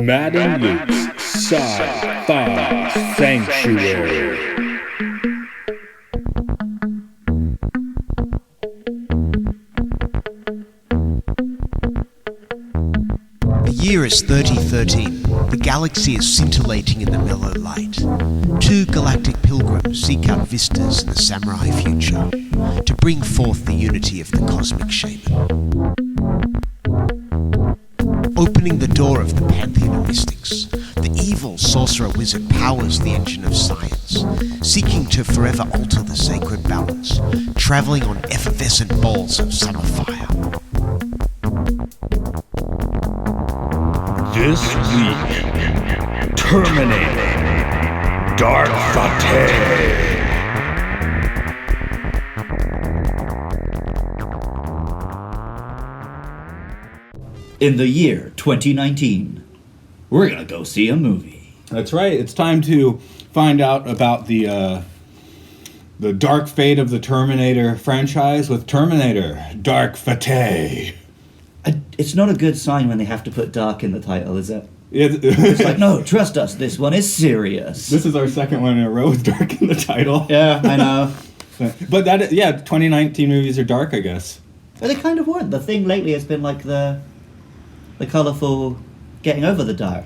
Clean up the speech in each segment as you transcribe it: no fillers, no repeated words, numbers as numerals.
Matt and Luke's Sci-Fi Sanctuary. The year is 3013. The galaxy is scintillating in the mellow light. Two galactic pilgrims seek out vistas in the samurai future to bring forth the unity of the cosmic shaman. Opening the door of the pantheon of mystics, the evil sorcerer wizard powers the engine of science, seeking to forever alter the sacred balance, traveling on effervescent balls of summer fire. This week, Terminator, Dark Fate. In the year 2019, we're gonna go see a movie. That's right. It's time to find out about the dark fate of the Terminator franchise with Terminator, Dark Fate. It's not a good sign when they have to put dark in the title, is it? It's Like, no, trust us, this one is serious. This is our second one in a row with dark in the title. Yeah, I know. But 2019 movies are dark, I guess. But they kind of weren't. The thing lately has been like the colourful getting over the dark.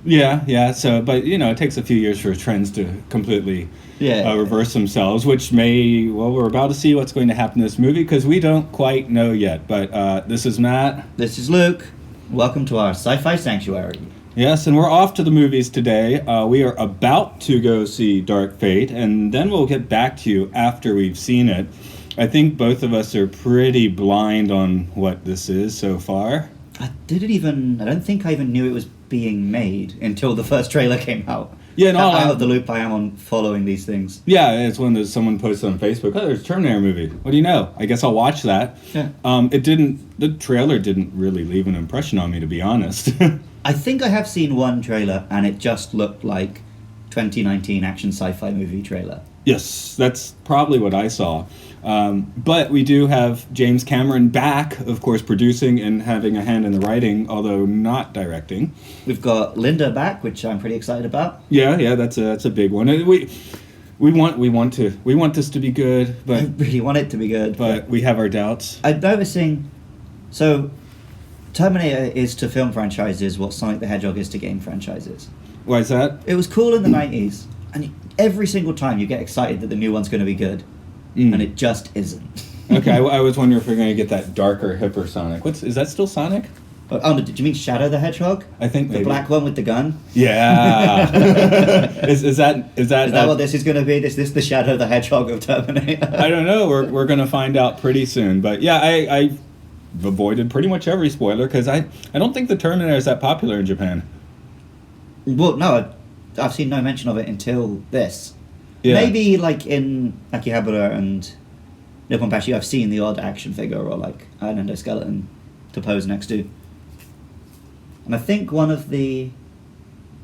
Yeah. So, but it takes a few years for trends to completely reverse themselves, which we're about to see what's going to happen in this movie because we don't quite know yet. But this is Matt. This is Luke. Welcome to our Sci-Fi Sanctuary. Yes, and we're off to the movies today. We are about to go see Dark Fate, and then we'll get back to you after we've seen it. I think both of us are pretty blind on what this is so far. I don't think I even knew it was being made until the first trailer came out. Yeah, no, out of the loop I am on following these things. Yeah, it's when someone posted on Facebook, there's a Terminator movie. What do you know? I guess I'll watch that. Yeah. The trailer didn't really leave an impression on me, to be honest. I think I have seen one trailer, and it just looked like 2019 action sci-fi movie trailer. Yes, that's probably what I saw. But we do have James Cameron back, of course, producing and having a hand in the writing, although not directing. We've got Linda back, which I'm pretty excited about. Yeah, that's a big one. And we want this to be good, but I really want it to be good, but we have our doubts. I'm noticing. So, Terminator is to film franchises what Sonic the Hedgehog is to game franchises. Why is that? It was cool in the 90s, and every single time you get excited that the new one's going to be good. And it just isn't. Okay, I was wondering if we're going to get that darker, hipper Sonic. Is that still Sonic? Oh, did you mean Shadow the Hedgehog? I think maybe. The black one with the gun? Yeah. is that what this is going to be? Is this the Shadow the Hedgehog of Terminator? I don't know. We're going to find out pretty soon. But yeah, I've avoided pretty much every spoiler because I don't think the Terminator is that popular in Japan. Well, no, I've seen no mention of it until this. Yeah. Maybe like in Akihabara and Nippon Bashi, I've seen the odd action figure or like an endoskeleton to pose next to. And I think one of the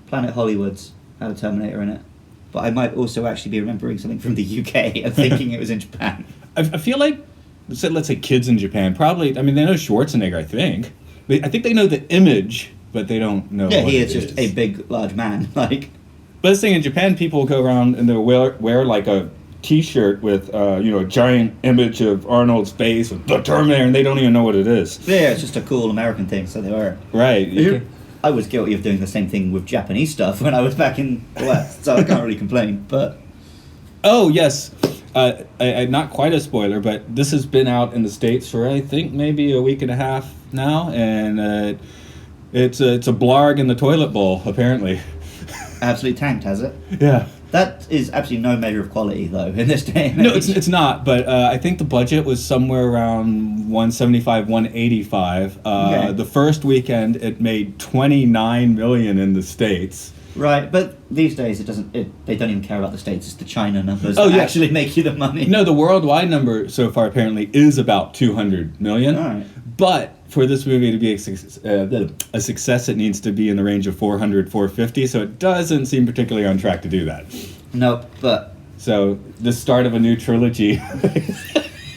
Planet Hollywoods had a Terminator in it. But I might also actually be remembering something from the UK and thinking it was in Japan. I feel like, let's say kids in Japan, probably, they know Schwarzenegger, I think. I think they know the image, but they don't know Yeah, what he it is just a big, large man. But this thing in Japan, people go around and they'll wear like a T-shirt with a giant image of Arnold's face with the Terminator, and they don't even know what it is. Yeah, it's just a cool American thing, so they were. Right. I was guilty of doing the same thing with Japanese stuff when I was back in the West, so I can't really complain. But oh yes, not quite a spoiler, but this has been out in the States for I think maybe a week and a half now, and it's a blarg in the toilet bowl apparently. Absolutely tanked, has it? Yeah. That is absolutely no measure of quality, though, in this day and No, age. it's not, but I think the budget was somewhere around 175, 185. Okay. The first weekend, it made $29 million in the States. Right, but these days they don't even care about the States, it's the China numbers Oh, that yeah. actually make you the money. No, the worldwide number so far apparently is about 200 million. All right. But for this movie to be a success, it needs to be in the range of 400, 450, so it doesn't seem particularly on track to do that. Nope, but So the start of a new trilogy.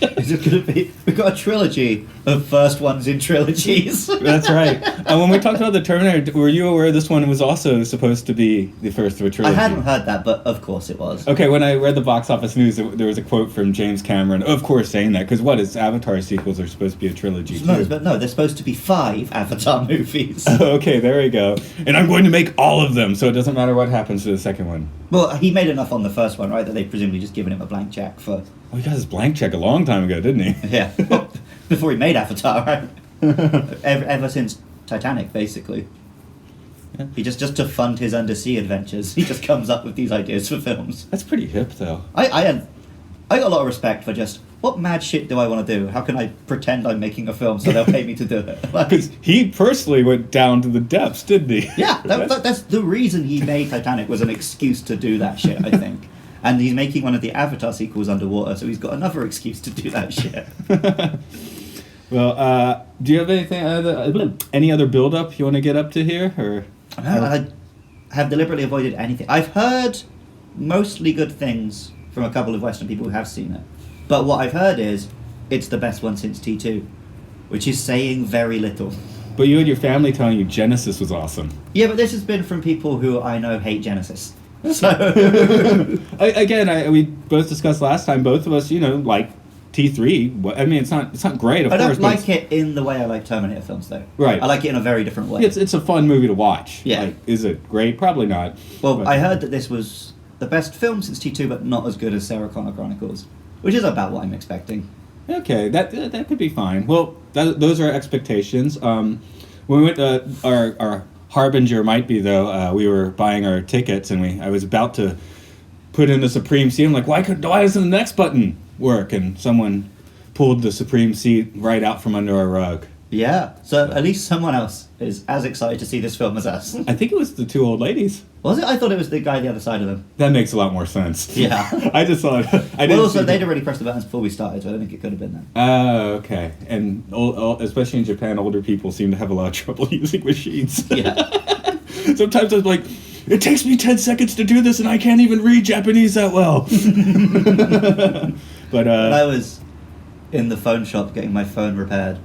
Is it going to be? We've got a trilogy of first ones in trilogies. That's right. And when we talked about the Terminator, were you aware this one was also supposed to be the first of a I trilogy? hadn't heard that, but of course it was. Okay, when I read the box office news, there was a quote from James Cameron, of course, saying that, because his Avatar sequels are supposed to be a trilogy, too. No, there's supposed to be 5 Avatar movies. Okay, there we go. And I'm going to make all of them, so it doesn't matter what happens to the second one. Well, he made enough on the first one, right, that they've presumably just given him a blank check for... Well, he got his blank check a long time ago, didn't he? Yeah. Before he made Avatar, right? ever since Titanic, basically. Yeah. He just to fund his undersea adventures, he just comes up with these ideas for films. That's pretty hip, though. I got a lot of respect for just, what mad shit do I want to do? How can I pretend I'm making a film so they'll pay me to do it? Because he personally went down to the depths, didn't he? Yeah, that's the reason he made Titanic, was an excuse to do that shit, I think. And he's making one of the Avatar sequels underwater, so he's got another excuse to do that shit. Well, do you have any other build-up you want to get up to here? Or I have deliberately avoided anything. I've heard mostly good things from a couple of Western people who have seen it. But what I've heard is, it's the best one since T2, which is saying very little. But you and your family telling you Genesis was awesome. Yeah, but this has been from people who I know hate Genesis. So we both discussed last time, both of us, like T3. I mean, it's not great, of I course. don't like it in the way I like Terminator films, though. Right. I like it in a very different way. It's a fun movie to watch. Yeah. Like, is it great? Probably not. Well, But- I heard that this was the best film since T2, but not as good as Sarah Connor Chronicles, which is about what I'm expecting. Okay, that could be fine. Well, those are expectations. When we went, our harbinger might be, though, we were buying our tickets, and I was about to put in the Supreme Seat. I'm like, why doesn't the next button work? And someone pulled the Supreme Seat right out from under our rug. Yeah, so at least someone else is as excited to see this film as us. I think it was the two old ladies. Was it? I thought it was the guy the other side of them. That makes a lot more sense. Yeah. I just thought... Well, also, they'd already pressed the buttons before we started, so I don't think it could have been them. Oh, okay. And especially in Japan, older people seem to have a lot of trouble using machines. Yeah. Sometimes I'm like, it takes me 10 seconds to do this, and I can't even read Japanese that well. But When I was in the phone shop getting my phone repaired,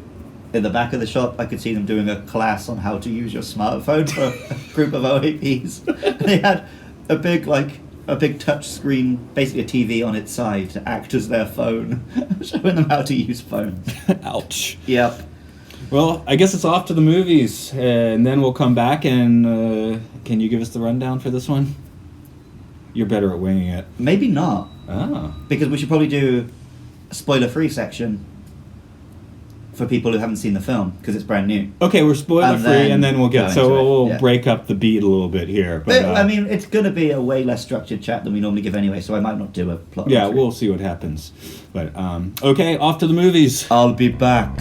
in the back of the shop, I could see them doing a class on how to use your smartphone for a group of OAPs. They had a big touch screen, basically a TV on its side to act as their phone, showing them how to use phones. ouch. Yep. Well, I guess it's off to the movies, and then we'll come back and can you give us the rundown for this one? You're better at winging it. Maybe not, Ah. because we should probably do a spoiler-free section for people who haven't seen the film, because it's brand new. Okay, we're spoiler free, and then we'll go get... into So it, we'll yeah. break up the beat a little bit here. But, I mean, it's going to be a way less structured chat than we normally give anyway, so I might not do a plot. yeah, run-through. we'll see what happens. But, okay, off to the movies. I'll be back.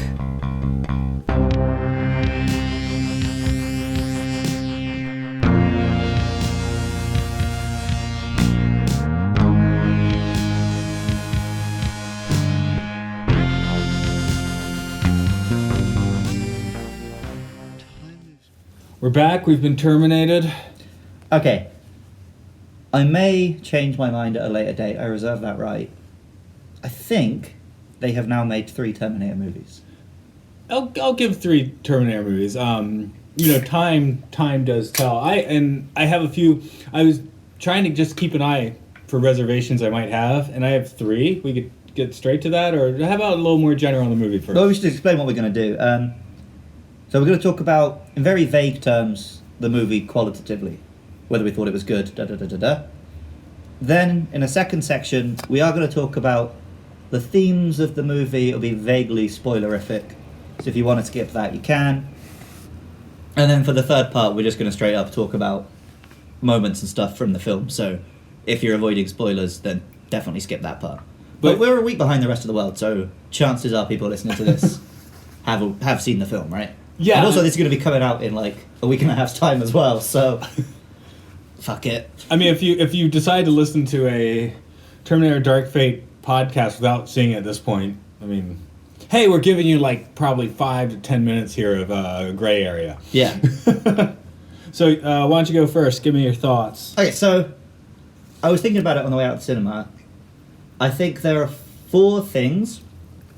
We're back. We've been terminated. Okay. I may change my mind at a later date. I reserve that right. I think they have now made 3 Terminator movies. I'll give 3 Terminator movies. Time does tell. I have a few. I was trying to just keep an eye for reservations I might have, and I have 3. We could get straight to that, or how about a little more general on the movie first? Well, we should explain what we're going to do. So we're going to talk about, in very vague terms, the movie qualitatively, whether we thought it was good, da-da-da-da-da. Then, in a second section, we are going to talk about the themes of the movie. It'll be vaguely spoilerific, so if you want to skip that, you can. And then for the third part, we're just going to straight up talk about moments and stuff from the film, so if you're avoiding spoilers, then definitely skip that part. But we're a week behind the rest of the world, so chances are people listening to this have seen the film, right? Yeah. And also, this is going to be coming out in like a week and a half's time as well, so fuck it. I mean, if you decide to listen to a Terminator Dark Fate podcast without seeing it at this point, I mean, hey, we're giving you like probably 5 to 10 minutes here of gray area. Yeah. So why don't you go first? Give me your thoughts. Okay, so I was thinking about it on the way out of the cinema. I think there are 4 things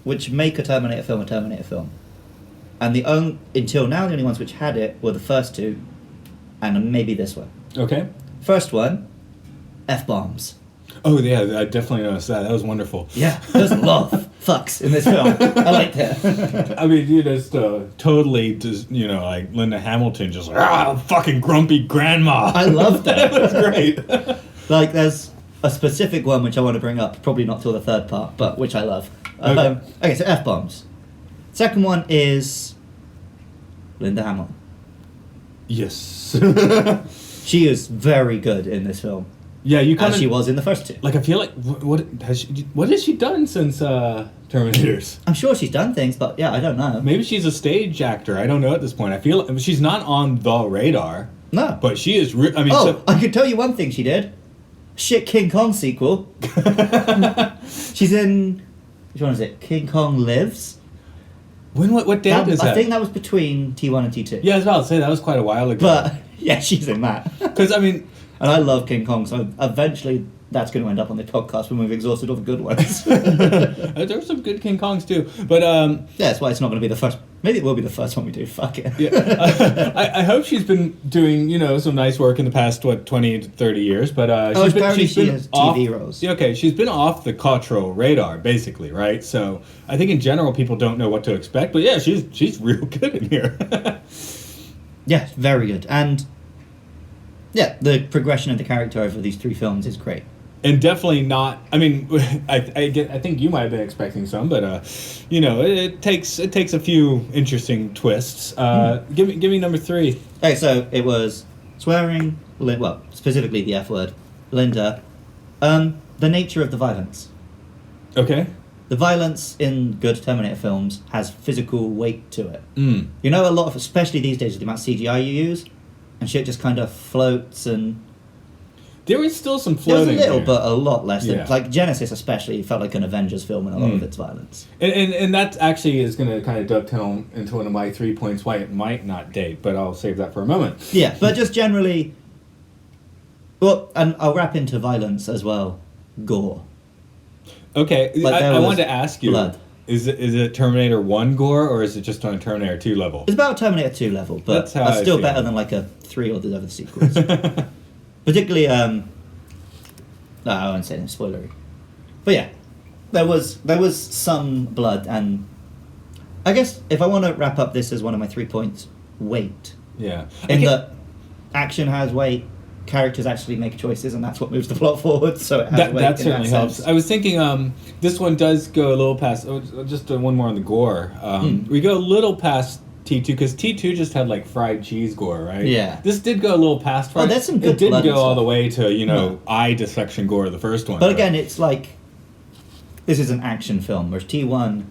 which make a Terminator film. And until now, the only ones which had it were the first two, and maybe this one. Okay. First one, F-bombs. Oh, yeah, I definitely noticed that. That was wonderful. Yeah, there's a lot of fucks in this film. I like that. I mean, you just totally, just, you know, like Linda Hamilton just like, fucking grumpy grandma. I love that. That was great. Like, there's a specific one which I want to bring up, probably not till the third part, but which I love. Okay, so F-bombs. Second one is Linda Hamilton. Yes. She is very good in this film. Yeah, you kind as of... she was in the first two. Like, I feel like, what has she done since Terminators? I'm sure she's done things, but yeah, I don't know. Maybe she's a stage actor. I don't know at this point. I feel she's not on the radar. No. But she is... I could tell you one thing she did. Shit King Kong sequel. She's in... Which one is it? King Kong Lives? What date is that? I think that was between T1 and T2. Yeah, I was about to say, that was quite a while ago. But, yeah, she's in that. Because, I mean... And I love King Kong, so eventually that's going to end up on the podcast when we've exhausted all the good ones. There were some good King Kongs too, but yeah, that's why it's not going to be the first. Maybe it will be the first one we do. Fuck it. Yeah. I hope she's been doing some nice work in the past 20 to 30 years, but she's been has off, TV roles. Yeah, okay, she's been off the cultural radar basically, right? So I think in general people don't know what to expect, but yeah, she's real good in here. Yeah, very good, and yeah, the progression of the character over these three films is great. And definitely not. I mean, I think you might have been expecting some, but it takes a few interesting twists. Give me number 3. Okay, so it was swearing. Well, specifically the F word, Linda. The nature of the violence. Okay. The violence in good Terminator films has physical weight to it. Mm. You know, a lot of, especially these days, with the amount of CGI you use, and shit just kind of floats and. There was still some There was floating. a little, but a lot less. Yeah. Like Genesis, especially, felt like an Avengers film in a lot of its violence. And that actually is going to kind of dovetail into one of my 3 points why it might not date, but I'll save that for a moment. Yeah, but just generally. Well, and I'll wrap into violence as well. Gore. Okay, Like, I wanted to ask you: blood. Is it Terminator 1 gore, or is it just on a Terminator 2 level? It's about Terminator 2 level, but That's how I still feel. better than like a 3 or the other sequels. Particularly, no, I won't say anything spoilery. But yeah, there was some blood, and I guess if I want to wrap up this as one of my 3 points, weight. Yeah. In that action has weight, characters actually make choices, and that's what moves the plot forward. So it has weight. That in certainly helps. sense. I was thinking this one does go a little past. Just one more on the gore. We go a little past T2 because T2 just had like fried cheese gore, right? Yeah. This did go a little past fried. there's some good It didn't blood go and all the stuff. way to No. eye dissection gore the first one. But again, it's like this is an action film, whereas T1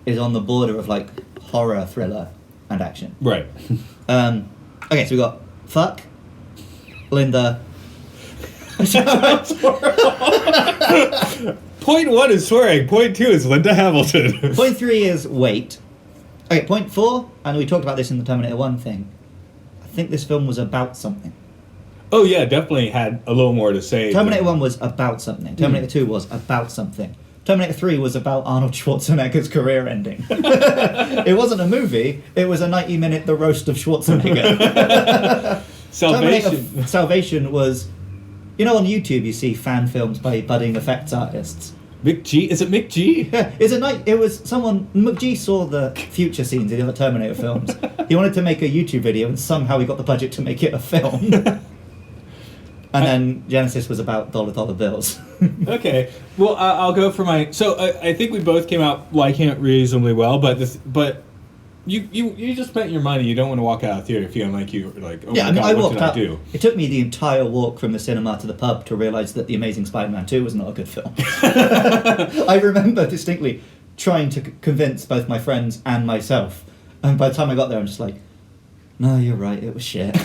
is on the border of like horror, thriller, and action. right. Okay, so we got fuck, Linda. Point 1 is swearing. Point 2 is Linda Hamilton. Point 3 is weight. Okay, point 4, and we talked about this in the Terminator 1 thing. I think this film was about something. Oh yeah, definitely had a little more to say. Terminator 1 was about something. Terminator 2 was about something. Terminator 3 was about Arnold Schwarzenegger's career ending. It wasn't a movie, it was a 90-minute The Roast of Schwarzenegger. Salvation was... You know, on YouTube you see fan films by budding effects artists. Mick G? Is it Mick G? Yeah, it was someone... McGee saw the future scenes in the other Terminator films. He wanted to make a YouTube video, and somehow he got the budget to make it a film. And then Genesis was about dollar bills. Okay, well, I'll go for my. So I think we both came out liking it reasonably well, but you just spent your money. You don't want to walk out of the theater feeling like you were like, oh Yeah, my I mean, god, I what walked did out. I do? It took me the entire walk from the cinema to the pub to realise that The Amazing Spider-Man 2 was not a good film. I remember distinctly trying to convince both my friends and myself, and by the time I got there, I'm just like, no, you're right, it was shit.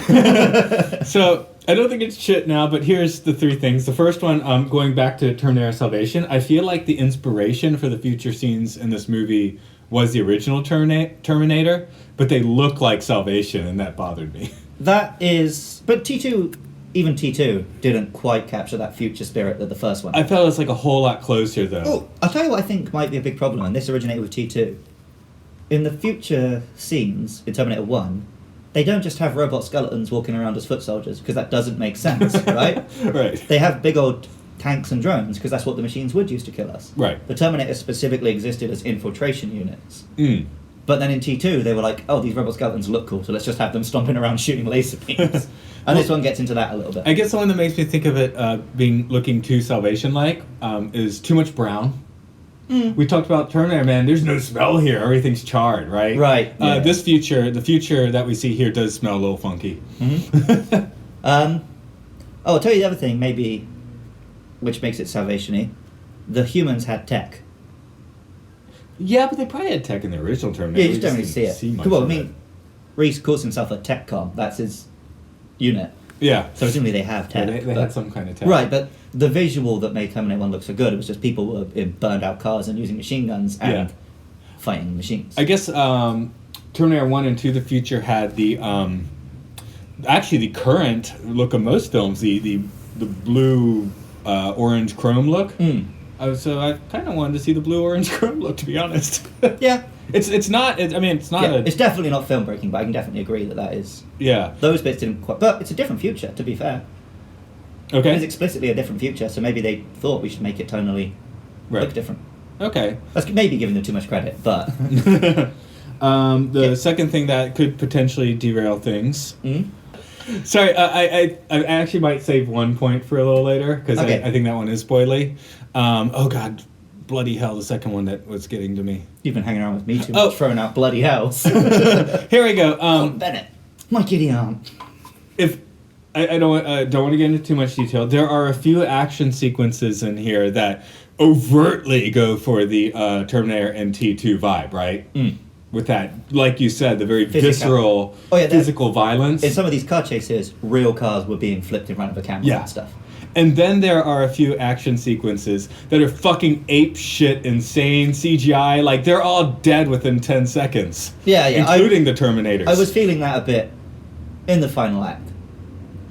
So I don't think it's shit now, but here's the 3 things. The first one, going back to Terminator Salvation, I feel like the inspiration for the future scenes in this movie was the original Terminator, but they look like Salvation, and that bothered me. That is... But T2 even T2 didn't quite capture that future spirit that the first one I had. felt it's like a whole lot closer though. Oh, I'll tell you what I think might be a big problem, and this originated with T2. In the future scenes in Terminator 1, they don't just have robot skeletons walking around as foot soldiers, because that doesn't make sense, right? Right. They have big old tanks and drones, because that's what the machines would use to kill us. Right. The Terminator specifically existed as infiltration units. Mm. But then in T2, they were like, oh, these robot skeletons look cool, so let's just have them stomping around shooting laser beams. And this one gets into that a little bit. I guess the one that makes me think of it looking too Salvation-like is too much brown. Mm. We talked about Terminator, man. There's no smell here. Everything's charred, right? Right. Yeah. The future that we see here does smell a little funky. Mm-hmm. I'll tell you the other thing, maybe, which makes it Salvation-y. The humans had tech. Yeah, but they probably had tech in the original Terminator. Yeah, you just don't really see it. much Well, I of mean, Reese calls himself a tech com. That's his unit. Yeah. So presumably they have tech. They but- had some kind of tech. Right, but the visual that made Terminator 1 look so good, it was just people were in burned out cars and using machine guns and Yeah. fighting machines. I guess Terminator 1 and 2, the future had the actually the current look of most films, the blue orange chrome look. Mm. So I kind of wanted to see the blue orange chrome look, to be honest. Yeah. It's not. I mean, it's not Yeah, a. it's definitely not film breaking, but I can definitely agree that is. Yeah. Those bits didn't quite. But it's a different future, to be fair. Okay. It's explicitly a different future, so maybe they thought we should make it tonally Right. look different. Okay. That's maybe giving them too much credit, but. The second thing that could potentially derail things. Mm? Sorry, I actually might save one point for a little later because Okay. I think that one is spoily. Oh God, bloody hell! The second one that was getting to me. You've been hanging around with me too Oh. much, throwing out bloody hells. Here we go. Bennett, my giddy aunt. If I don't want to get into too much detail, there are a few action sequences in here that overtly go for the Terminator and T2 vibe, right? Mm. With that, like you said, the very Physical. visceral, Oh, yeah, physical violence. In some of these car chases, real cars were being flipped in front of a camera Yeah. and stuff. And then there are a few action sequences that are fucking ape shit insane CGI. Like, they're all dead within 10 seconds. Yeah, yeah. Including the Terminators. I was feeling that a bit in the final act.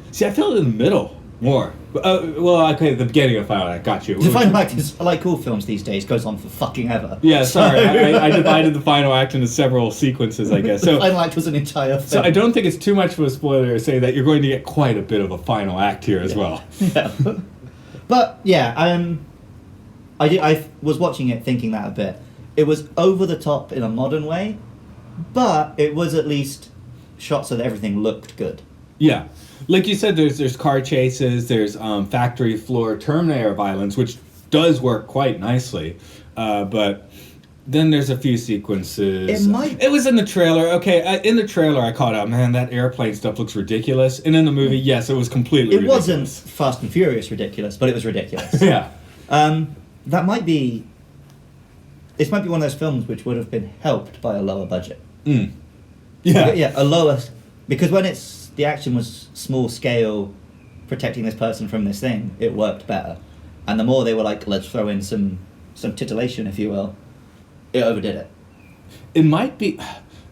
See, I felt it in the middle more. Well, okay, the beginning of Final Act, got you. The final act is, like all films these days, goes on for fucking ever. Yeah, sorry. So- I divided the final act into several sequences, I guess. The So, final act was an entire film. so I don't think it's too much of a spoiler to say that you're going to get quite a bit of a final act here as well. Yeah. But yeah, I was watching it thinking that a bit. It was over the top in a modern way, but it was at least shot so that everything looked good. Yeah. Like you said, there's car chases, there's factory floor Terminator violence, which does work quite nicely. But then there's a few sequences. It was in the trailer. Okay, in the trailer I caught out, man, that airplane stuff looks ridiculous. And in the movie, yes, it was completely It ridiculous. wasn't Fast and Furious ridiculous, but it was ridiculous. Yeah. That might be... This might be one of those films which would have been helped by a lower budget. Mm. Yeah. Yeah, a lower... Because when the action was small scale, protecting this person from this thing, it worked better. And the more they were like, let's throw in some titillation, if you will, it overdid it. It might be...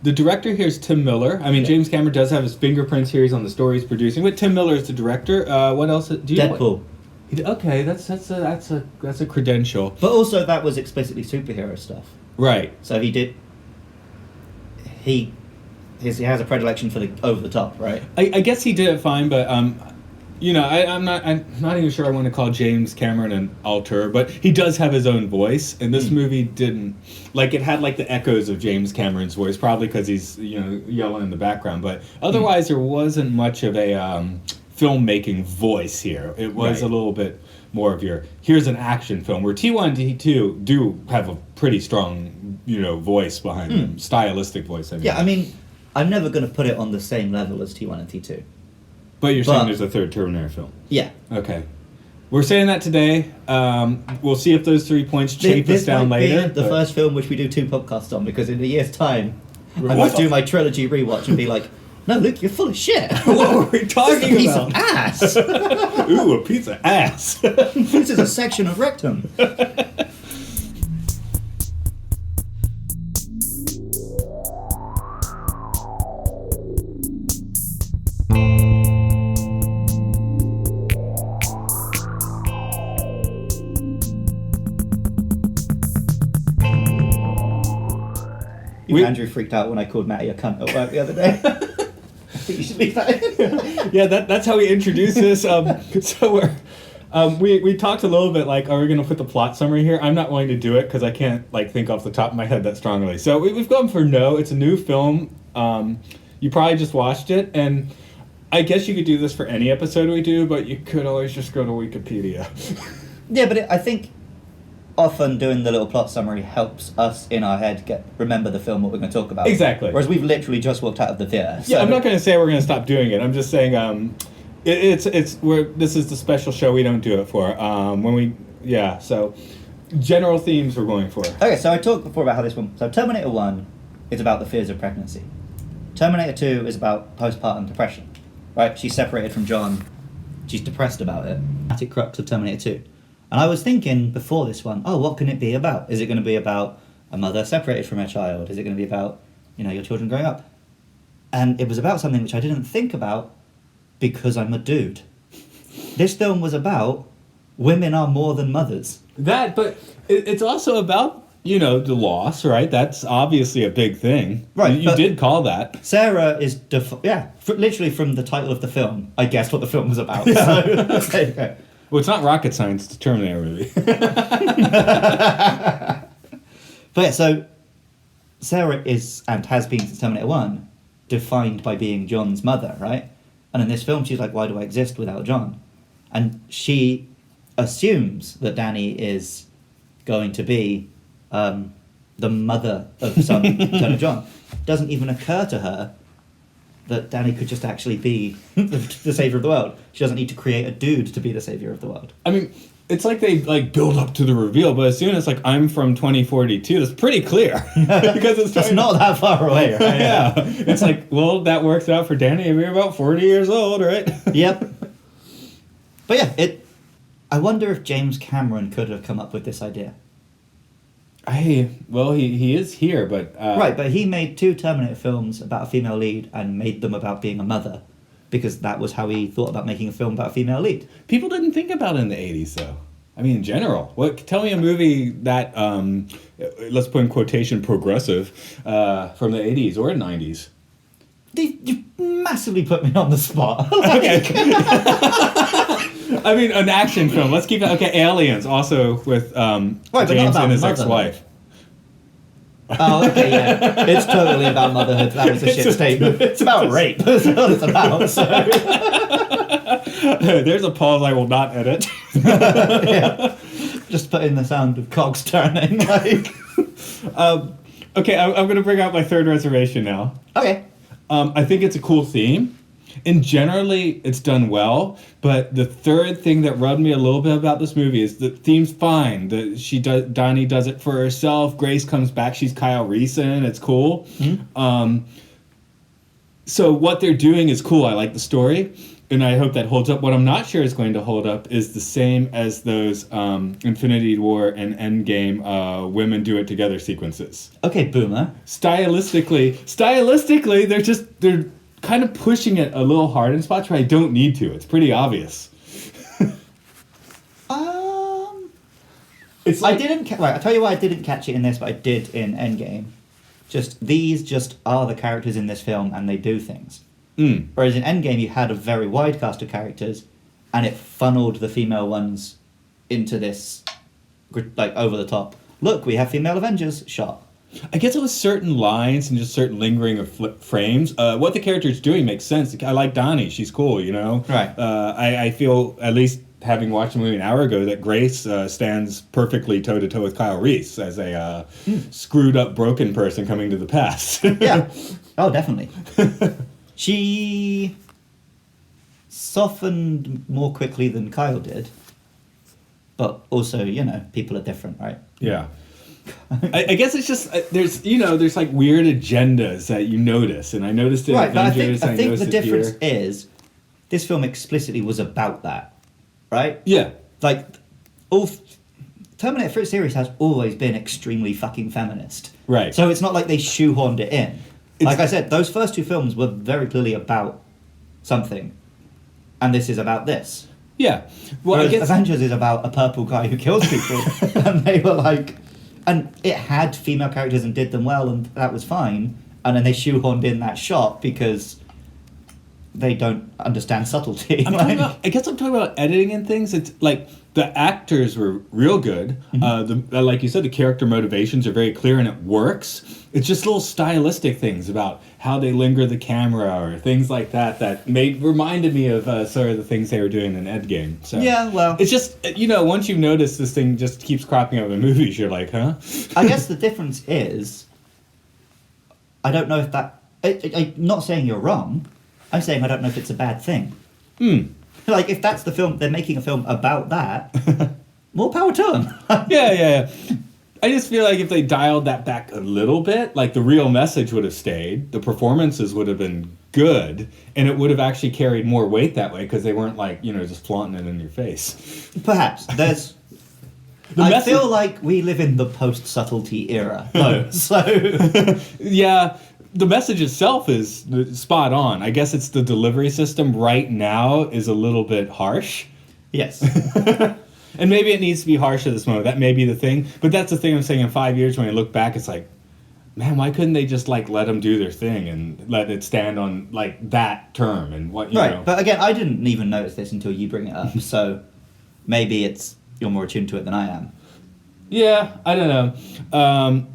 The director here is Tim Miller. I mean, Yeah. James Cameron does have his fingerprints here. He's on the story he's producing. But Tim Miller is the director. What else? Do you know Deadpool. Okay, that's a credential. But also that was explicitly superhero stuff. Right. So he did... He has a predilection for the over the top, right? I guess he did it fine, but you know, I'm not even sure I want to call James Cameron an auteur, but he does have his own voice, and this movie didn't. Like, it had like the echoes of James Cameron's voice, probably because he's yelling in the background, but otherwise there wasn't much of a filmmaking voice here. It was Right. a little bit more of here's an action film, where T1 and T2 do have a pretty strong voice behind them, stylistic voice. I mean. Yeah, I mean, I'm never going to put it on the same level as T1 and T2. But you're saying there's a third Terminator film. Yeah. Okay. We're saying that today. We'll see if those 3 points chafe us down might later. be the but- first film which we do 2 podcasts on, because in a year's time, I What might the- do my trilogy rewatch and be like, no, Luke, you're full of shit. What were we This is talking a piece about? of ass. Ooh, a piece of ass. This is a section of rectum. Andrew freaked out when I called Matty a cunt at work the other day. I think you should leave that in. Yeah, that's how we introduce this. So we talked a little bit like, are we going to put the plot summary here? I'm not going to do it because I can't like think off the top of my head that strongly. So we've gone for no. It's a new film. You probably just watched it, and I guess you could do this for any episode we do, but you could always just go to Wikipedia. Yeah, but I think often doing the little plot summary helps us in our head remember the film, what we're going to talk about. Exactly. Whereas we've literally just walked out of the theatre. Yeah, I'm not going to say we're going to stop doing it. I'm just saying this is the special show we don't do it for. So general themes we're going for. Okay, so I talked before about how this one... So Terminator 1 is about the fears of pregnancy. Terminator 2 is about postpartum depression. Right? She's separated from John. She's depressed about it. Thematic crux of Terminator 2. And I was thinking before this one, what can it be about? Is it going to be about a mother separated from her child? Is it going to be about, your children growing up? And it was about something which I didn't think about because I'm a dude. This film was about women are more than mothers. But it's also about, the loss, right? That's obviously a big thing. Right. You did call that. Sarah is, literally from the title of the film, I guessed what the film was about. Yeah. So, there you go. Well, it's not rocket science, it's a Terminator movie. But yeah, so Sarah is, and has been since Terminator 1, defined by being John's mother, right? And in this film, she's like, why do I exist without John? And she assumes that Danny is going to be the mother of son of John. Doesn't even occur to her that Danny could just actually be the savior of the world. She doesn't need to create a dude to be the savior of the world. I mean, it's like they build up to the reveal, but as soon as I'm from 2042, it's pretty clear because it's not that far away, right? Yeah, it's like, well, that works out for Danny if you're about 40 years old, right? Yep. But yeah, I wonder if James Cameron could have come up with this idea. He is here, but... Right, but he made 2 Terminator films about a female lead and made them about being a mother, because that was how he thought about making a film about a female lead. People didn't think about it in the 80s, though. I mean, in general. Tell me a movie that, let's put in quotation, progressive, from the 80s or 90s. You massively put me on the spot. Okay. I mean, an action film. Let's keep it... Okay, Aliens, also with James and his ex-wife. Oh, okay, yeah. It's totally about motherhood. That was a shit statement. It's about rape. That's what it's about, so... There's a pause I will not edit. Yeah. Just put in the sound of cogs turning, like... Okay, I'm going to bring out my third reservation now. Okay. I think it's a cool theme. And generally, it's done well. But the third thing that rubbed me a little bit about this movie is the theme's fine. Donnie does it for herself. Grace comes back. She's Kyle Reese-in. It's cool. Mm-hmm. So what they're doing is cool. I like the story. And I hope that holds up. What I'm not sure is going to hold up is the same as those Infinity War and Endgame women do it together sequences. Okay, Boomer. Stylistically, they're kind of pushing it a little hard in spots where I don't need to. It's pretty obvious. It's like, I didn't... Right, I'll tell you why I didn't catch it in this, but I did in Endgame. These are the characters in this film, and they do things. Mm. Whereas in Endgame, you had a very wide cast of characters, and it funneled the female ones into this, like, over the top. Look, we have female Avengers shot. I guess it was certain lines and just certain lingering of frames. What the character's doing makes sense. I like Donnie. She's cool, Right. I feel, at least having watched the movie an hour ago, that Grace stands perfectly toe-to-toe with Kyle Reese as a screwed-up, broken person coming to the past. Yeah. Oh, definitely. She softened more quickly than Kyle did. But also, people are different, right? Yeah. I guess it's just there's like weird agendas that you notice, and I noticed it. Right, in but Avengers, I think the difference here. is this film explicitly was about that, right? Yeah, like Terminator series has always been extremely fucking feminist, right? So it's not like they shoehorned it in. Like I said, those first 2 films were very clearly about something, and this is about this. Yeah, well, whereas Avengers is about a purple guy who kills people, and they were like. and it had female characters and did them well, and that was fine. And then they shoehorned in that shot because they don't understand subtlety. I guess I'm talking about editing and things. It's like the actors were real good. Like you said, the character motivations are very clear and it works. It's just little stylistic things about how they linger the camera or things like that reminded me of sort of the things they were doing in Endgame. So yeah, well, it's just, once you've noticed this thing just keeps cropping up in movies, you're like, huh? I guess the difference is, I don't know if that... I'm not saying you're wrong. I'm saying I don't know if it's a bad thing. Like, if that's the film, they're making a film about that, more power to them. Yeah. I just feel like if they dialed that back a little bit, like the real message would have stayed, the performances would have been good, and it would have actually carried more weight that way because they weren't like, just flaunting it in your face. Perhaps. There's... I feel like we live in the post-subtlety era, though, so... Yeah, the message itself is spot on. I guess it's the delivery system right now is a little bit harsh. Yes. And maybe it needs to be harsh at this moment. That may be the thing. But that's the thing I'm saying in 5 years when I look back, it's like, man, why couldn't they just let them do their thing and let it stand on that term and what you know? But again, I didn't even notice this until you bring it up. So maybe you're more attuned to it than I am. Yeah, I don't know.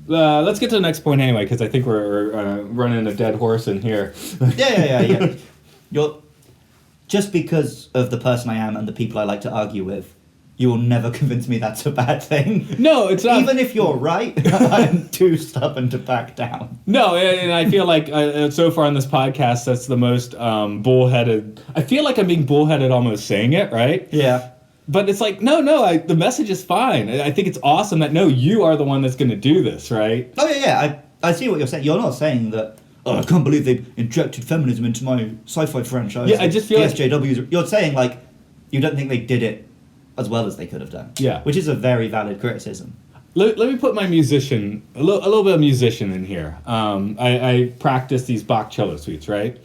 Let's get to the next point anyway, because I think we're running a dead horse in here. Yeah. Just because of the person I am and the people I like to argue with, you will never convince me that's a bad thing. No, it's not. Even if you're right, I'm too stubborn to back down. No, and I feel like so far on this podcast, that's the most bullheaded. I feel like I'm being bullheaded almost saying it, right? Yeah. But it's like, no, the message is fine. I think it's awesome that, you are the one that's going to do this, right? Oh, yeah. I see what you're saying. You're not saying that, I can't believe they've injected feminism into my sci-fi franchise. Yeah, I just feel SJWs. You're saying, you don't think they did it as well as they could have done. Yeah. Which is a very valid criticism. Let me put my musician, a little bit of musician in here. I practice these Bach cello suites, right?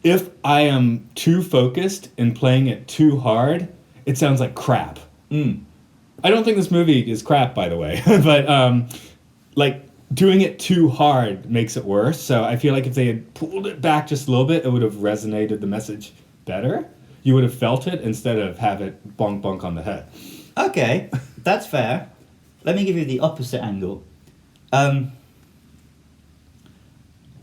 If I am too focused and playing it too hard, it sounds like crap. I don't think this movie is crap, by the way, but doing it too hard makes it worse. So I feel like if they had pulled it back just a little bit, it would have resonated the message better. You would have felt it instead of have it bonk bonk on the head. Okay, that's fair. Let me give you the opposite angle. I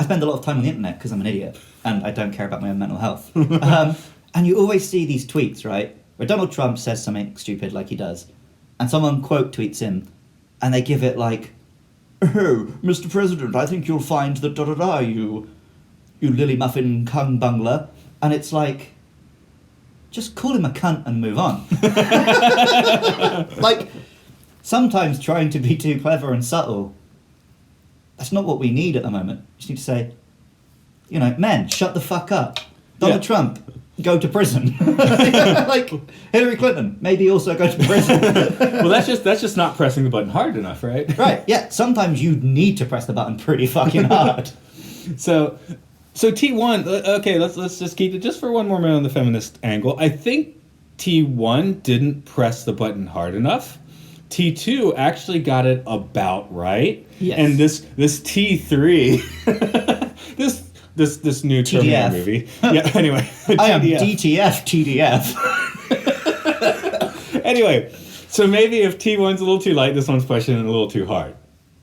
spend a lot of time on the internet because I'm an idiot and I don't care about my own mental health. And you always see these tweets, right, where Donald Trump says something stupid like he does, and someone quote tweets him, and they give it like, "Oh, Mr. President, I think you'll find that da-da-da, you lily muffin cum bungler," and it's like, just call him a cunt and move on. Sometimes trying to be too clever and subtle, that's not what we need at the moment. You just need to say, men, shut the fuck up. Donald Trump, go to prison. Hillary Clinton, maybe also go to prison. Well, that's just not pressing the button hard enough, right? Right, yeah. Sometimes you need to press the button pretty fucking hard. So T1, okay, let's just keep it just for one more minute on the feminist angle. I think T1 didn't press the button hard enough. T2 actually got it about right. Yes. And this T3, this new Terminator movie. Yeah, anyway. I am DTF TDF. Anyway, so maybe if T1's a little too light, this one's pushing it a little too hard.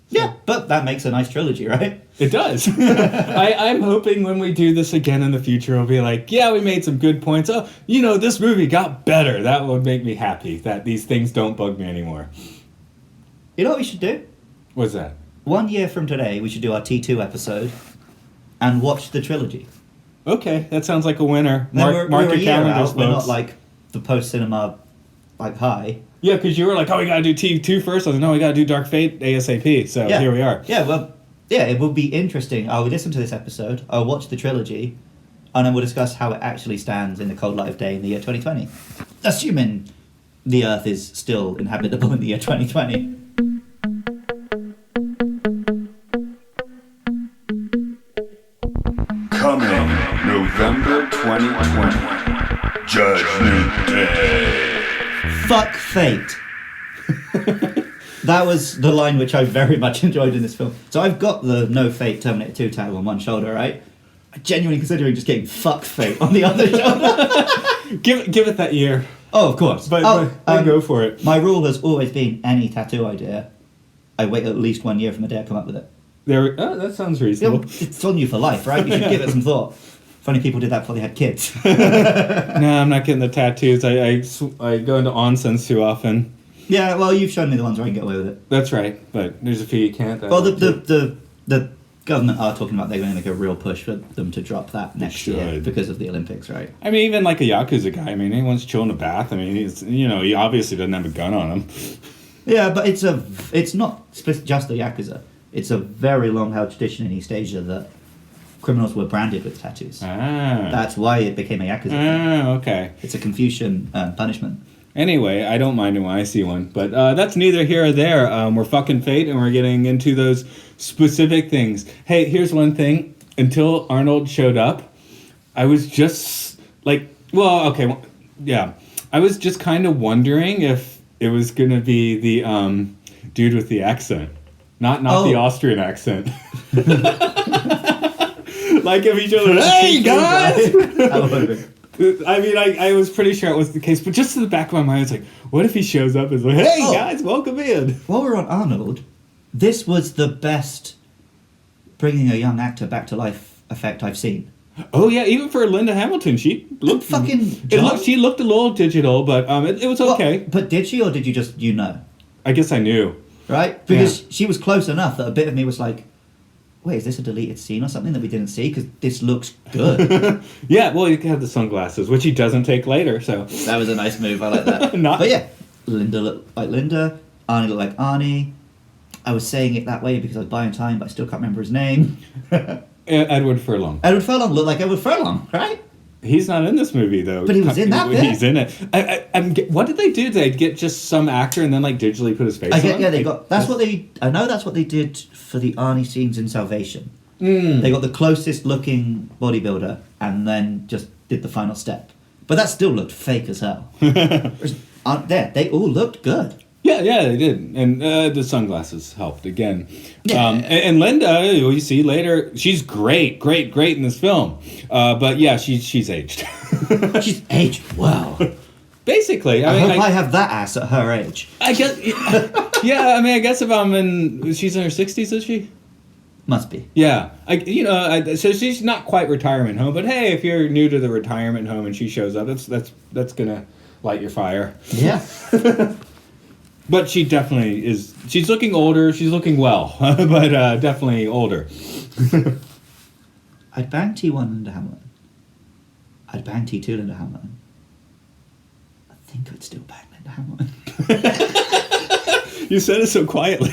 Yeah, but that makes a nice trilogy, right? It does. I'm hoping when we do this again in the future, we'll be like, yeah, we made some good points. Oh, this movie got better. That would make me happy that these things don't bug me anymore. You know what we should do? What's that? 1 year from today, we should do our T2 episode and watch the trilogy. Okay, that sounds like a winner. Mark your calendars, folks. We're not like the post-cinema high. Yeah, because you were like, we got to do T2 first. I was like, no, we got to do Dark Fate ASAP. So here we are. Yeah, well, it will be interesting. I'll listen to this episode, I'll watch the trilogy, and then we'll discuss how it actually stands in the cold light of day in the year 2020. Assuming the Earth is still inhabitable in the year 2020. Coming November 2020. Judgment Day. Fuck fate. That was the line which I very much enjoyed in this film. So I've got the No Fate Terminator 2 tattoo on one shoulder, right? I'm genuinely considering just getting Fuck Fate on the other shoulder. Give it that year. Oh, of course. But go for it. My rule has always been any tattoo idea, I wait at least 1 year from the day I come up with it. That sounds reasonable. It's on you for life, right? You should give it some thought. Funny people did that before they had kids. No, I'm not getting the tattoos. I go into onsens too often. Yeah, well, you've shown me the ones where I can get away with it. That's right, but there's a few you can't. Well, the government are talking about they're going to make a real push for them to drop that next year because of the Olympics, right? I mean, even like a Yakuza guy. I mean, anyone's chilling in a bath. I mean, he obviously doesn't have a gun on him. Yeah, but it's not just the Yakuza. It's a very long-held tradition in East Asia that criminals were branded with tattoos. That's why it became a Yakuza thing. Okay. It's a Confucian punishment. Anyway, I don't mind it when I see one, but that's neither here or there. We're fucking Fate, and we're getting into those specific things. Hey, here's one thing. Until Arnold showed up, I was just like, I was just kind of wondering if it was going to be the dude with the accent. Not the Austrian accent. Like if he showed up, hey, guys! I mean, I was pretty sure it was the case, but just in the back of my mind, I was like, what if he shows up and is like, hey, guys, welcome in? While we're on Arnold, this was the best bringing a young actor back to life effect I've seen. Oh, yeah, even for Linda Hamilton, she looked... She looked a little digital, but it was okay. Well, but did she, or did you just, I guess I knew. Right? Because she was close enough that a bit of me was like, wait, is this a deleted scene or something that we didn't see? Because this looks good. Yeah, well, you can have the sunglasses, which he doesn't take later, so... That was a nice move, I like that. But yeah, Linda looked like Linda, Arnie looked like Arnie. I was saying it that way because I was buying time, but I still can't remember his name. Edward Furlong. Edward Furlong looked like Edward Furlong, right? He's not in this movie, though. But he was in that bit. He's in it. What did they do? Did they get just some actor and then, like, digitally put his face on? Yeah, they got... I know that's what they did for the Arnie scenes in Salvation. They got the closest looking bodybuilder and then just did the final step. But that still looked fake as hell. They all looked good. Yeah, they did. And the sunglasses helped again. Yeah. And Linda, you see later, she's great in this film. But yeah, she's aged. She's aged well. Basically. I hope I have that ass at her age. I guess, yeah, I mean, I guess if she's in her 60s, is she? Must be. Yeah. So she's not quite retirement home, but hey, if you're new to the retirement home and she shows up, that's gonna light your fire. Yeah. But she definitely is. She's looking older. She's looking well, but definitely older. I'd bang T1 Linda Hamilton. I'd bang T2 Linda Hamilton. I think I'd still bang Linda Hamilton. You said it so quietly.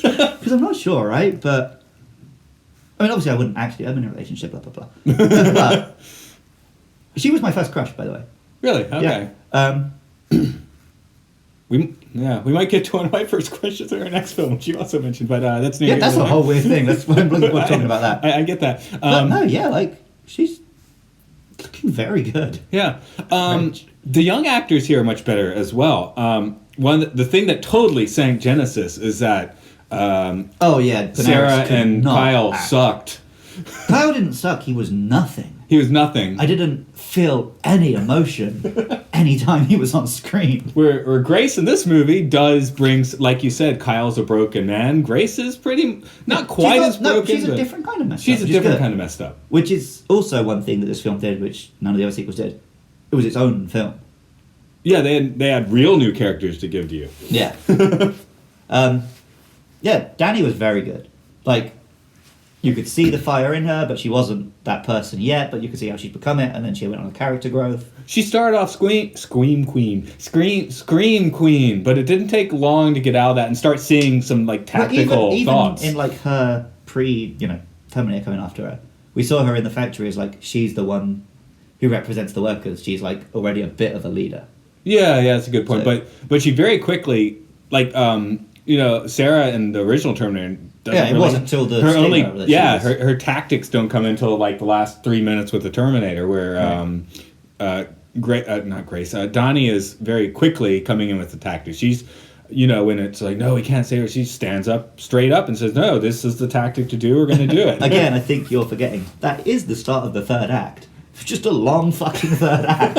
Because I'm not sure, right? But I mean, obviously, I wouldn't actually. I'm in a relationship, blah blah blah. But she was my first crush, by the way. Really? Okay. Yeah. We might get to one of my first questions in our next film, which you also mentioned, but that's new. Yeah, that's a whole weird thing. That's why I'm talking about that. I get that. But no, yeah, like she's looking very good. Yeah. The young actors here are much better as well. The thing that totally sank Genesis is that Sarah and Kyle sucked. Kyle didn't suck. He was nothing. He was nothing. I didn't feel any emotion anytime he was on screen. Where Grace in this movie does bring, like you said, Kyle's a broken man. Grace is not quite as broken. No, she's a different kind of messed up. She's a different kind of messed up. Which is also one thing that this film did, which none of the other sequels did. It was its own film. Yeah, they had real new characters to give to you. Yeah. Yeah, Dani was very good. Like, you could see the fire in her, but she wasn't that person yet, but you could see how she'd become it, and then she went on a character growth. She started off Scream Queen, but it didn't take long to get out of that and start seeing some, like, tactical thoughts. Even in, like, her Terminator coming after her, we saw her in the factory as, like, she's the one who represents the workers. She's, like, already a bit of a leader. Yeah, that's a good point. So, but she very quickly, like, Sarah in the original Terminator... It wasn't until the her tactics don't come until like the last 3 minutes with the Terminator, where Donnie is very quickly coming in with the tactics. when it's like, no, we can't save her, she stands up straight up and says, no, this is the tactic to do, we're going to do it. Again, I think you're forgetting that is the start of the third act. It's just a long fucking third act.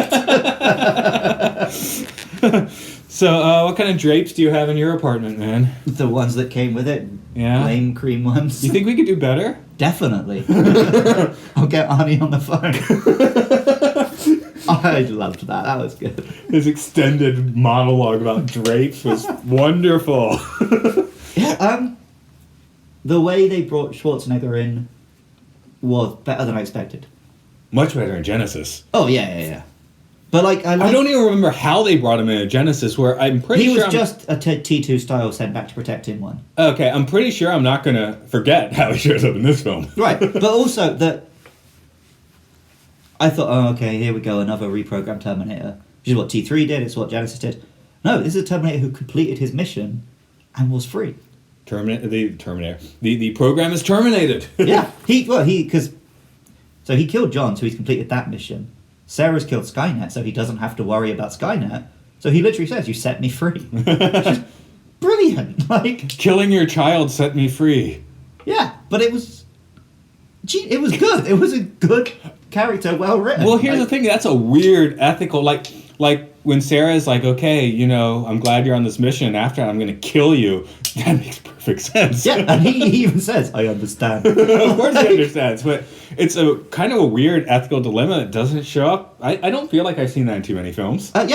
So, what kind of drapes do you have in your apartment, man? The ones that came with it. Yeah? Lame cream ones. You think we could do better? Definitely. I'll get Arnie on the phone. I loved that. That was good. His extended monologue about drapes was wonderful. Yeah, the way they brought Schwarzenegger in was better than I expected. Much better in Genesis. Oh, yeah. But, like, I don't even remember how they brought him in Genesis, where I'm pretty sure... He was just a T2 style sent back to protect him one. Okay, I'm pretty sure I'm not going to forget how he shows up in this film. Right, but also that... I thought, oh, okay, here we go, another reprogrammed Terminator. Which is what T3 did, it's what Genesis did. No, this is a Terminator who completed his mission and was free. The program is terminated. Yeah, So he killed John, so he's completed that mission. Sarah's killed Skynet, so he doesn't have to worry about Skynet. So he literally says, you set me free. Which is brilliant. Like, killing your child set me free. Yeah, but it was good. It was a good character, well written. Well, here's the thing. That's a weird ethical, like when Sarah's like, okay, I'm glad you're on this mission. After I'm going to kill you. That makes perfect sense. Yeah, and he even says, I understand. Of course he understands, but it's a kind of a weird ethical dilemma that doesn't show up. I don't feel like I've seen that in too many films. But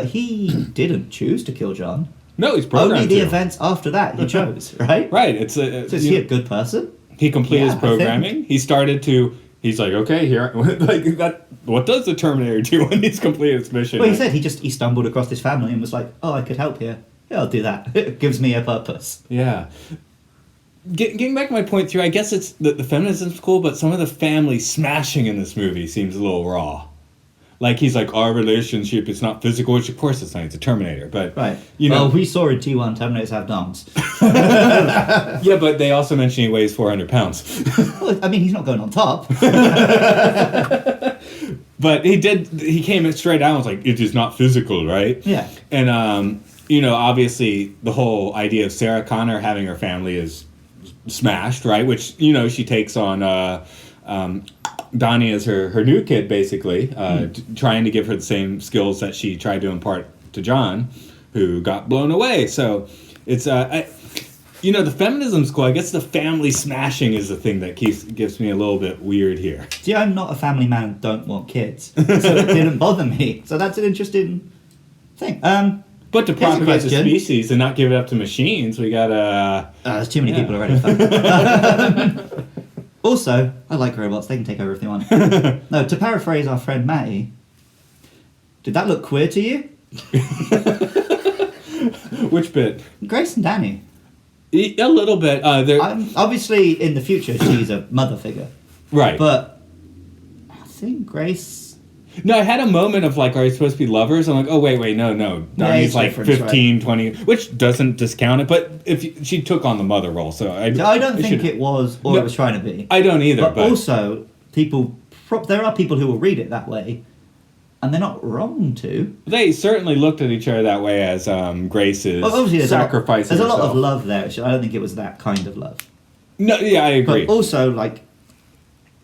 he didn't choose to kill John. No, he's programmed Only the events after that he chose, right? Right. So is he a good person? He completed his programming. He started to... He's like, okay, here... like that. What does the Terminator do when he's completed his mission? Well, he said he stumbled across his family and was like, oh, I could help here. Yeah, I'll do that. It gives me a purpose. Yeah. Getting back to my point too, I guess it's the feminism's cool, but some of the family smashing in this movie seems a little raw. Like, he's like, our relationship is not physical, which of course it's not, it's a Terminator, but... Right. Well, we saw in T1 Terminators have doms. Yeah, but they also mention he weighs 400 pounds. Well, I mean, he's not going on top. But he came in straight out and was like, it is not physical, right? Yeah. And, obviously the whole idea of Sarah Connor having her family is smashed, right? Which, she takes on Donnie as her new kid, basically, trying to give her the same skills that she tried to impart to John, who got blown away. So it's, the feminism's cool. I guess the family smashing is the thing that gives me a little bit weird here. See, I'm not a family man and don't want kids, so it didn't bother me. So that's an interesting thing. But to propagate the species and not give it up to machines, we gotta... there's too many people already. Also, I like robots. They can take over if they want. No, to paraphrase our friend Matty, did that look queer to you? Which bit? Grace and Danny. A little bit. Obviously, in the future, she's a mother figure. Right. But I think Grace... No, I had a moment of like, are you supposed to be lovers? I'm like, oh, wait, no. Donnie's like 15, right? 20, which doesn't discount it, but she took on the mother role, so I don't think it was, or it was trying to be. I don't either. But also, there are people who will read it that way, and they're not wrong to. They certainly looked at each other that way as Grace's sacrificing There's a lot of love there. I don't think it was that kind of love. No, yeah, I agree. But also, like,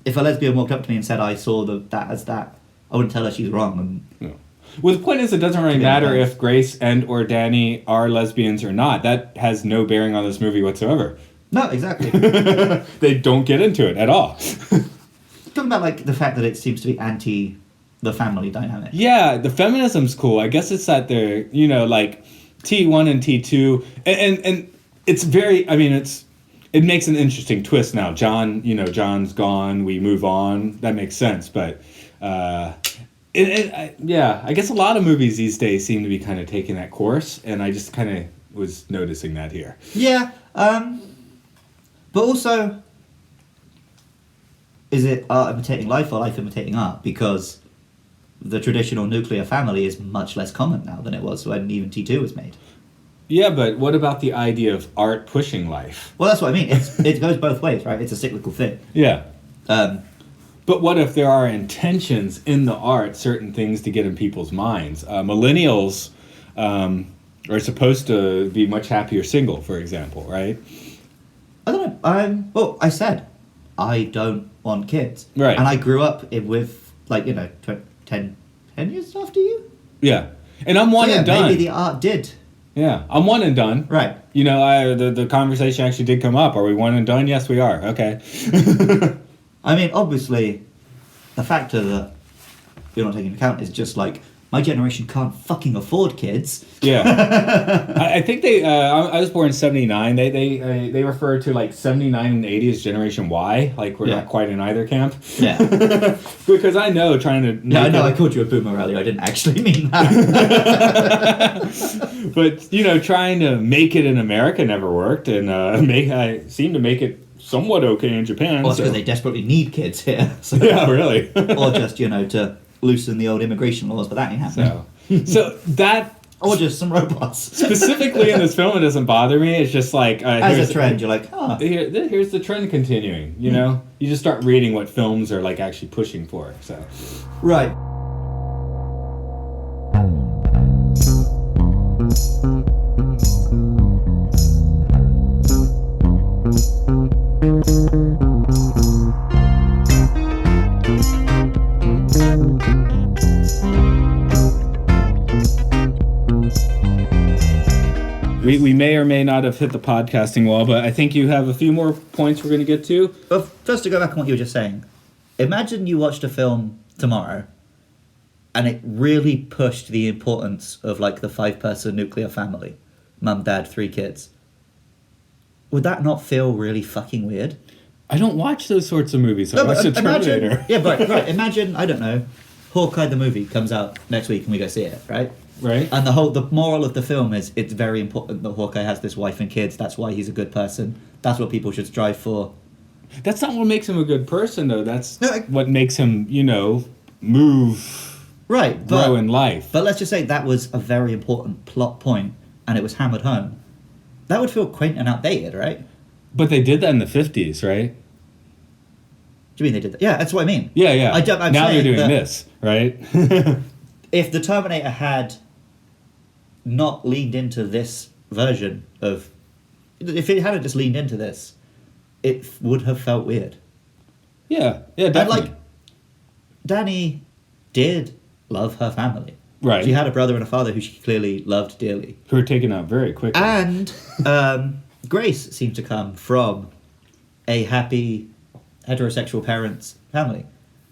if a lesbian walked up to me and said, I saw that as that, I wouldn't tell her she's wrong. No. Well, the point is, it doesn't really matter if Grace and or Danny are lesbians or not. That has no bearing on this movie whatsoever. No, exactly. They don't get into it at all. Talking about like the fact that it seems to be anti the family dynamic. Yeah, the feminism's cool. I guess it's that they're like T1 and T2, and it's very. I mean, it makes an interesting twist now. John's gone. We move on. That makes sense, but. I guess a lot of movies these days seem to be kind of taking that course, and I just kind of was noticing that here. Yeah, but also, is it art imitating life or life imitating art? Because the traditional nuclear family is much less common now than it was when even T2 was made. Yeah, but what about the idea of art pushing life? Well, that's what I mean. It goes both ways, right? It's a cyclical thing. Yeah. But what if there are intentions in the art, certain things to get in people's minds? Millennials, are supposed to be much happier single, for example, right? I don't know. Well, I said I don't want kids. Right. And I grew up with, like, 10 years after you. Yeah. And I'm one and done. Maybe the art did. Yeah, I'm one and done. Right. The conversation actually did come up. Are we one and done? Yes, we are. Okay. I mean, obviously, the factor that you're not taking into account is just like, my generation can't fucking afford kids. Yeah. I think I was born in 79. They refer to like 79 and 80 as Generation Y. Like we're not quite in either camp. Yeah. Because I know trying to... Yeah, I know, I called you a boomer earlier. I didn't actually mean that. But, trying to make it in America never worked. And I seem to make it somewhat okay in Japan. Also, because they desperately need kids here. So. Yeah, really. Or just, to loosen the old immigration laws, but that ain't happening. So that... Or just some robots. Specifically in this film, it doesn't bother me. It's just like... As a trend, you're like, here's the trend continuing, you know? You just start reading what films are, like, actually pushing for, so... Right. We may or may not have hit the podcasting wall, but I think you have a few more points we're going to get to. But first, to go back on what you were just saying, imagine you watched a film tomorrow and it really pushed the importance of, like, the 5-person nuclear family. Mum, dad, 3 kids. Would that not feel really fucking weird? I don't watch those sorts of movies. I watch the Terminator. Right. Imagine, I don't know, Hawkeye the movie comes out next week and we go see it, right? Right. And the moral of the film is it's very important that Hawkeye has this wife and kids. That's why he's a good person. That's what people should strive for. That's not what makes him a good person, though. That's what makes him, move, grow in life. But let's just say that was a very important plot point and it was hammered home. That would feel quaint and outdated, right? But they did that in the 50s, right? Do you mean they did that? Yeah, that's what I mean. Yeah. I'm now they're saying doing this, right? If the Terminator had not leaned into this version of... If it hadn't just leaned into this, it would have felt weird. Yeah, definitely. And, like, Dani did love her family. Right. She had a brother and a father who she clearly loved dearly. Who were taken out very quickly. And Grace seemed to come from a happy heterosexual parents' family.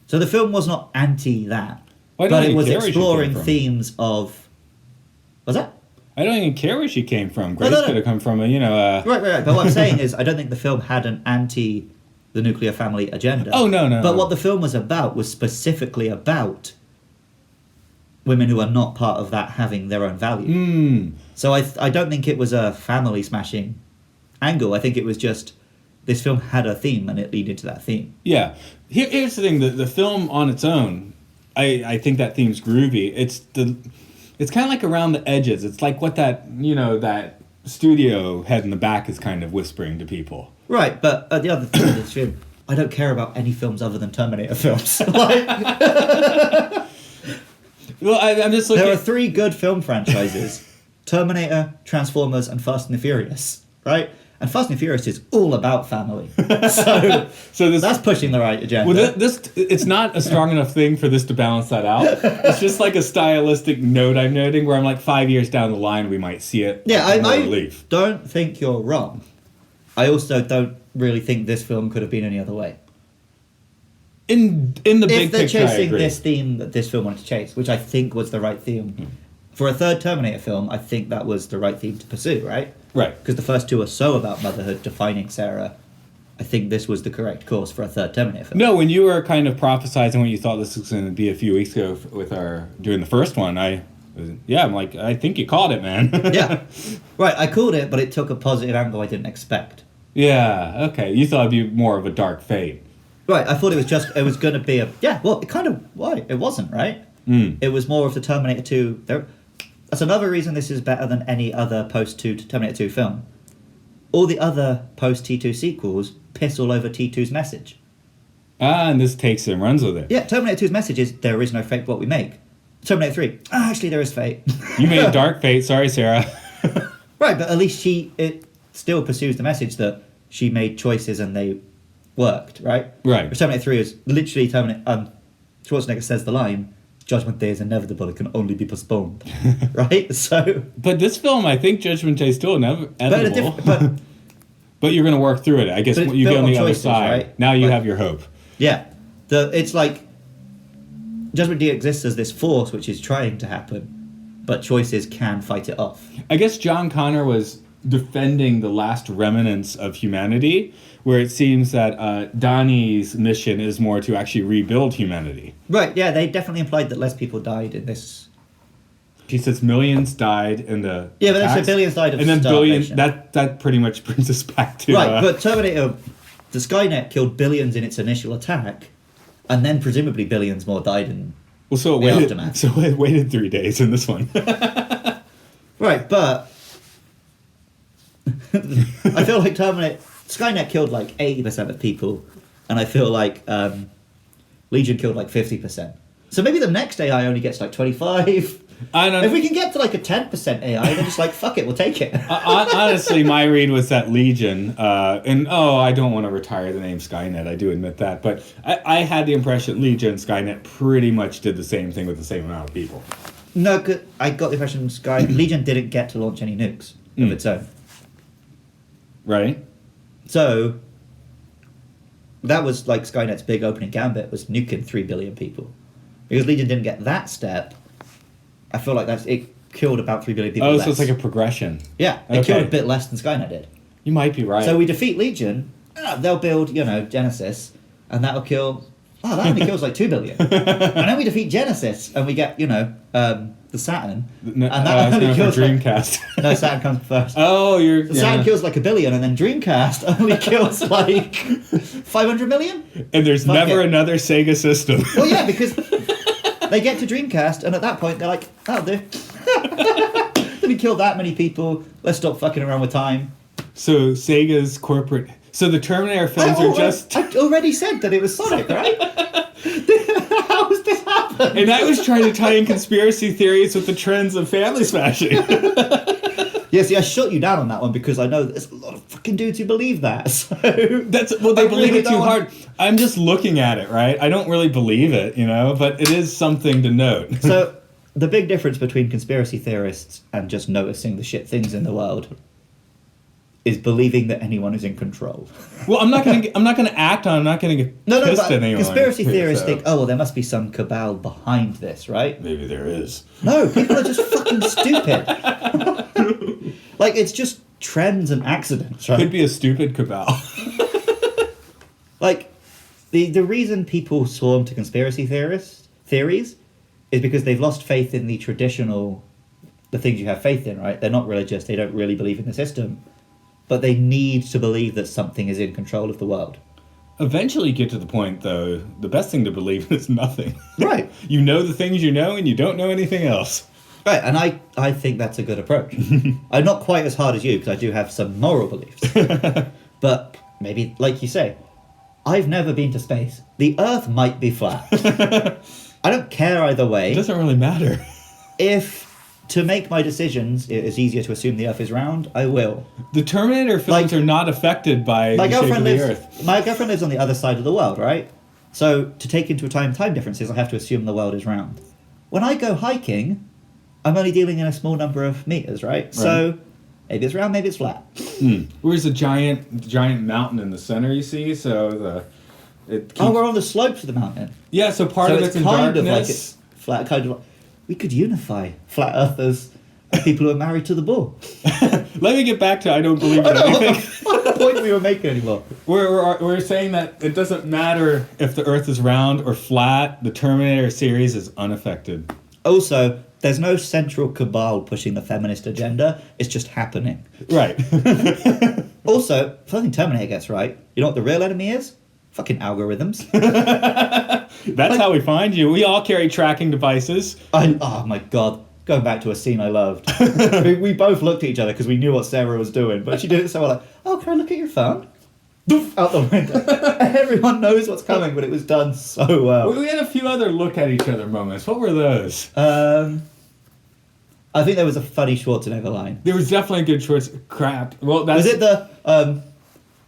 So the film was not anti that. But it was exploring themes of... What's that? I don't even care where she came from. Grace could have come from a, Right. But what I'm saying is, I don't think the film had an anti-the nuclear family agenda. Oh, no. But what the film was about was specifically about women who are not part of that having their own value. So I don't think it was a family-smashing angle. I think it was just... This film had a theme, and it lead into that theme. Yeah. Here's the thing. The film on its own... I think that theme's groovy. It's kind of like around the edges. It's like what that studio head in the back is kind of whispering to people. Right, but the other thing with this film, I don't care about any films other than Terminator films. Well, I'm just looking... There are 3 good film franchises. Terminator, Transformers, and Fast and the Furious, right? And Fast and Furious is all about family. So that's pushing the right agenda. Well, it's not a strong enough thing for this to balance that out. It's just like a stylistic note I'm noting where I'm like 5 years down the line we might see it. Yeah, I don't think you're wrong. I also don't really think this film could have been any other way. In the big picture, if they're chasing this theme that this film wanted to chase, which I think was the right theme. For a third Terminator film, I think that was the right theme to pursue, right? Right. Because the first 2 are so about motherhood, defining Sarah. I think this was the correct course for a third Terminator film. No, when you were kind of prophesizing what you thought this was going to be a few weeks ago with doing the first one, I'm like, I think you called it, man. Yeah. Right, I called it, but it took a positive angle I didn't expect. Yeah, okay. You thought it'd be more of a dark fate. Right, I thought it was going to be it wasn't, right? It was more of the Terminator 2. That's another reason this is better than any other post-Terminator 2 film. All the other post-T2 sequels piss all over T2's message. And this takes it and runs with it. Yeah, Terminator 2's message is, there is no fate but what we make. Terminator 3, actually there is fate. You made a dark fate, sorry Sarah. Right, but at least it still pursues the message that she made choices and they worked, right? Right. Whereas Terminator 3 is literally Schwarzenegger says the line, "Judgment Day is inevitable, it can only be postponed." Right? So... But this film, I think Judgment Day is still inevitable. But you're going to work through it. I guess But it's you get built on the on other choices, side. right? Now you Like- have your hope. Yeah. It's like Judgment Day exists as this force which is trying to happen, but choices can fight it off. I guess John Connor was defending the last remnants of humanity, where it seems that Donnie's mission is more to actually rebuild humanity. Right, yeah, they definitely implied that less people died in this. He says millions died in the Yeah, but they said attacks, billions died of and then billions. starvation. That pretty much brings us back to Right, but Terminator, the Skynet killed billions in its initial attack, and then presumably billions more died in... well, so it the waited. aftermath. So it waited 3 days in this one. Right, but... I feel like Skynet killed like 80% of people, and I feel like Legion killed like 50%. So maybe the next AI only gets like 25. I don't. If we can get to like a 10% AI, then just like, fuck it, we'll take it. Honestly, my read was that Legion, and I don't want to retire the name Skynet, I do admit that, but I had the impression Legion and Skynet pretty much did the same thing with the same amount of people. No, 'cause I got the impression Legion didn't get to launch any nukes of its own. Right? So, that was like Skynet's big opening gambit, was nuking 3 billion people. Because Legion didn't get that step, I feel like it killed about 3 billion people Oh, less. so it's like a progression. Yeah, it Okay. killed a bit less than Skynet did. You might be right. So we defeat Legion, they'll build, Genesis, and that'll kill... Oh, that only kills like 2 billion. And then we defeat Genesis, and we get, the Saturn, No, and that only for kills... Like, Dreamcast. no, Saturn comes first. Oh, you're... The Saturn kills like 1 billion, and then Dreamcast only kills like 500 million? And there's Fuck never it. another Sega system. Well, yeah, because they get to Dreamcast, and at that point, they're like, that'll do. Then we killed that many people, let's stop fucking around with time. So Sega's corporate... So the Terminator films are just... I already said that it was Sonic, right? How has this happened? And I was trying to tie in conspiracy theories with the trends of family smashing. Yeah, see, I shut you down on that one because I know there's a lot of fucking dudes who believe that. So They I believe really it too don't- hard. I'm just looking at it, right? I don't really believe it, but it is something to note. So the big difference between conspiracy theorists and just noticing the shit things in the world is believing that anyone is in control. Well, I'm not gonna act on. I'm not gonna get No, pissed but at anyone. conspiracy theorists So, think, oh, well, there must be some cabal behind this, right? maybe there is. No, people are just fucking stupid. Like, it's just trends and accidents, right? Could be a stupid cabal. Like, the reason people swarm to conspiracy theories is because they've lost faith in the things you have faith in, right? They're not religious, they don't really believe in the system, but they need to believe that something is in control of the world. Eventually, you get to the point, though. The best thing to believe is nothing. Right. You know the things you know, and you don't know anything else. Right, and I think that's a good approach. I'm not quite as hard as you, because I do have some moral beliefs. But maybe, like you say, I've never been to space. The Earth might be flat. I don't care either way. It doesn't really matter. If to make my decisions it is easier to assume the Earth is round, I will. The Terminator films are not affected by My the shape of girlfriend the lives. Earth. My girlfriend lives on the other side of the world, right? So to take into time differences, I have to assume the world is round. When I go hiking, I'm only dealing in a small number of meters, right? So maybe it's round, maybe it's flat. Where's a giant mountain in the center? You see, so it. Keeps, Oh, we're on the slopes of the mountain. yeah, so part So of it's it's in kind of like darkness. it's flat. Kind of. We could unify flat earthers and people who are married to the bull. Let me get back to I don't believe in I don't know anything. what the point we were making anymore. We're saying that it doesn't matter if the Earth is round or flat. The Terminator series is unaffected. Also, there's no central cabal pushing the feminist agenda. It's just happening. Right. Also, something Terminator gets right. You know what the real enemy is? Fucking algorithms. That's how we find you. We all carry tracking devices. Oh my god. Going back to a scene I loved. we both looked at each other because we knew what Sarah was doing, but she did it so well, like, oh, can I look at your phone? Doof, out the window. Everyone knows what's coming, but it was done so well. We had a few other look at each other moments. What were those? I think there was a funny Schwarzenegger line. There was definitely a good choice. Crap. Well, that's... Was it the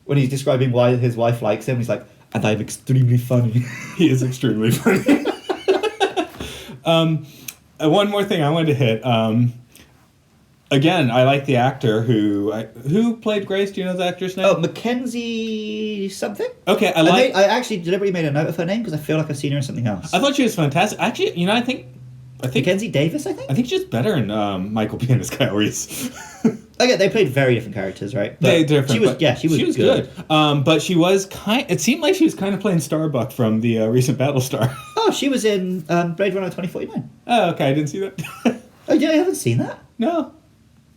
when he's describing why his wife likes him? He's like, "And I'm extremely funny." He is extremely funny. One more thing I wanted to hit. Again, I like the actor who played Grace. Do you know the actor's name? Oh, Mackenzie something. Okay, I actually deliberately made a note of her name because I feel like I've seen her in something else. I thought she was fantastic. Actually, you know, I think Mackenzie Davis. I think she's better in Michael Biehn as Kyle Reese. Okay, they played very different characters, right? They different. She was good. But she was it seemed like she was kind of playing Starbuck from the recent Battlestar. Oh, she was in Blade Runner 2049. Oh, okay, I didn't see that. Oh, yeah, I haven't seen that. No.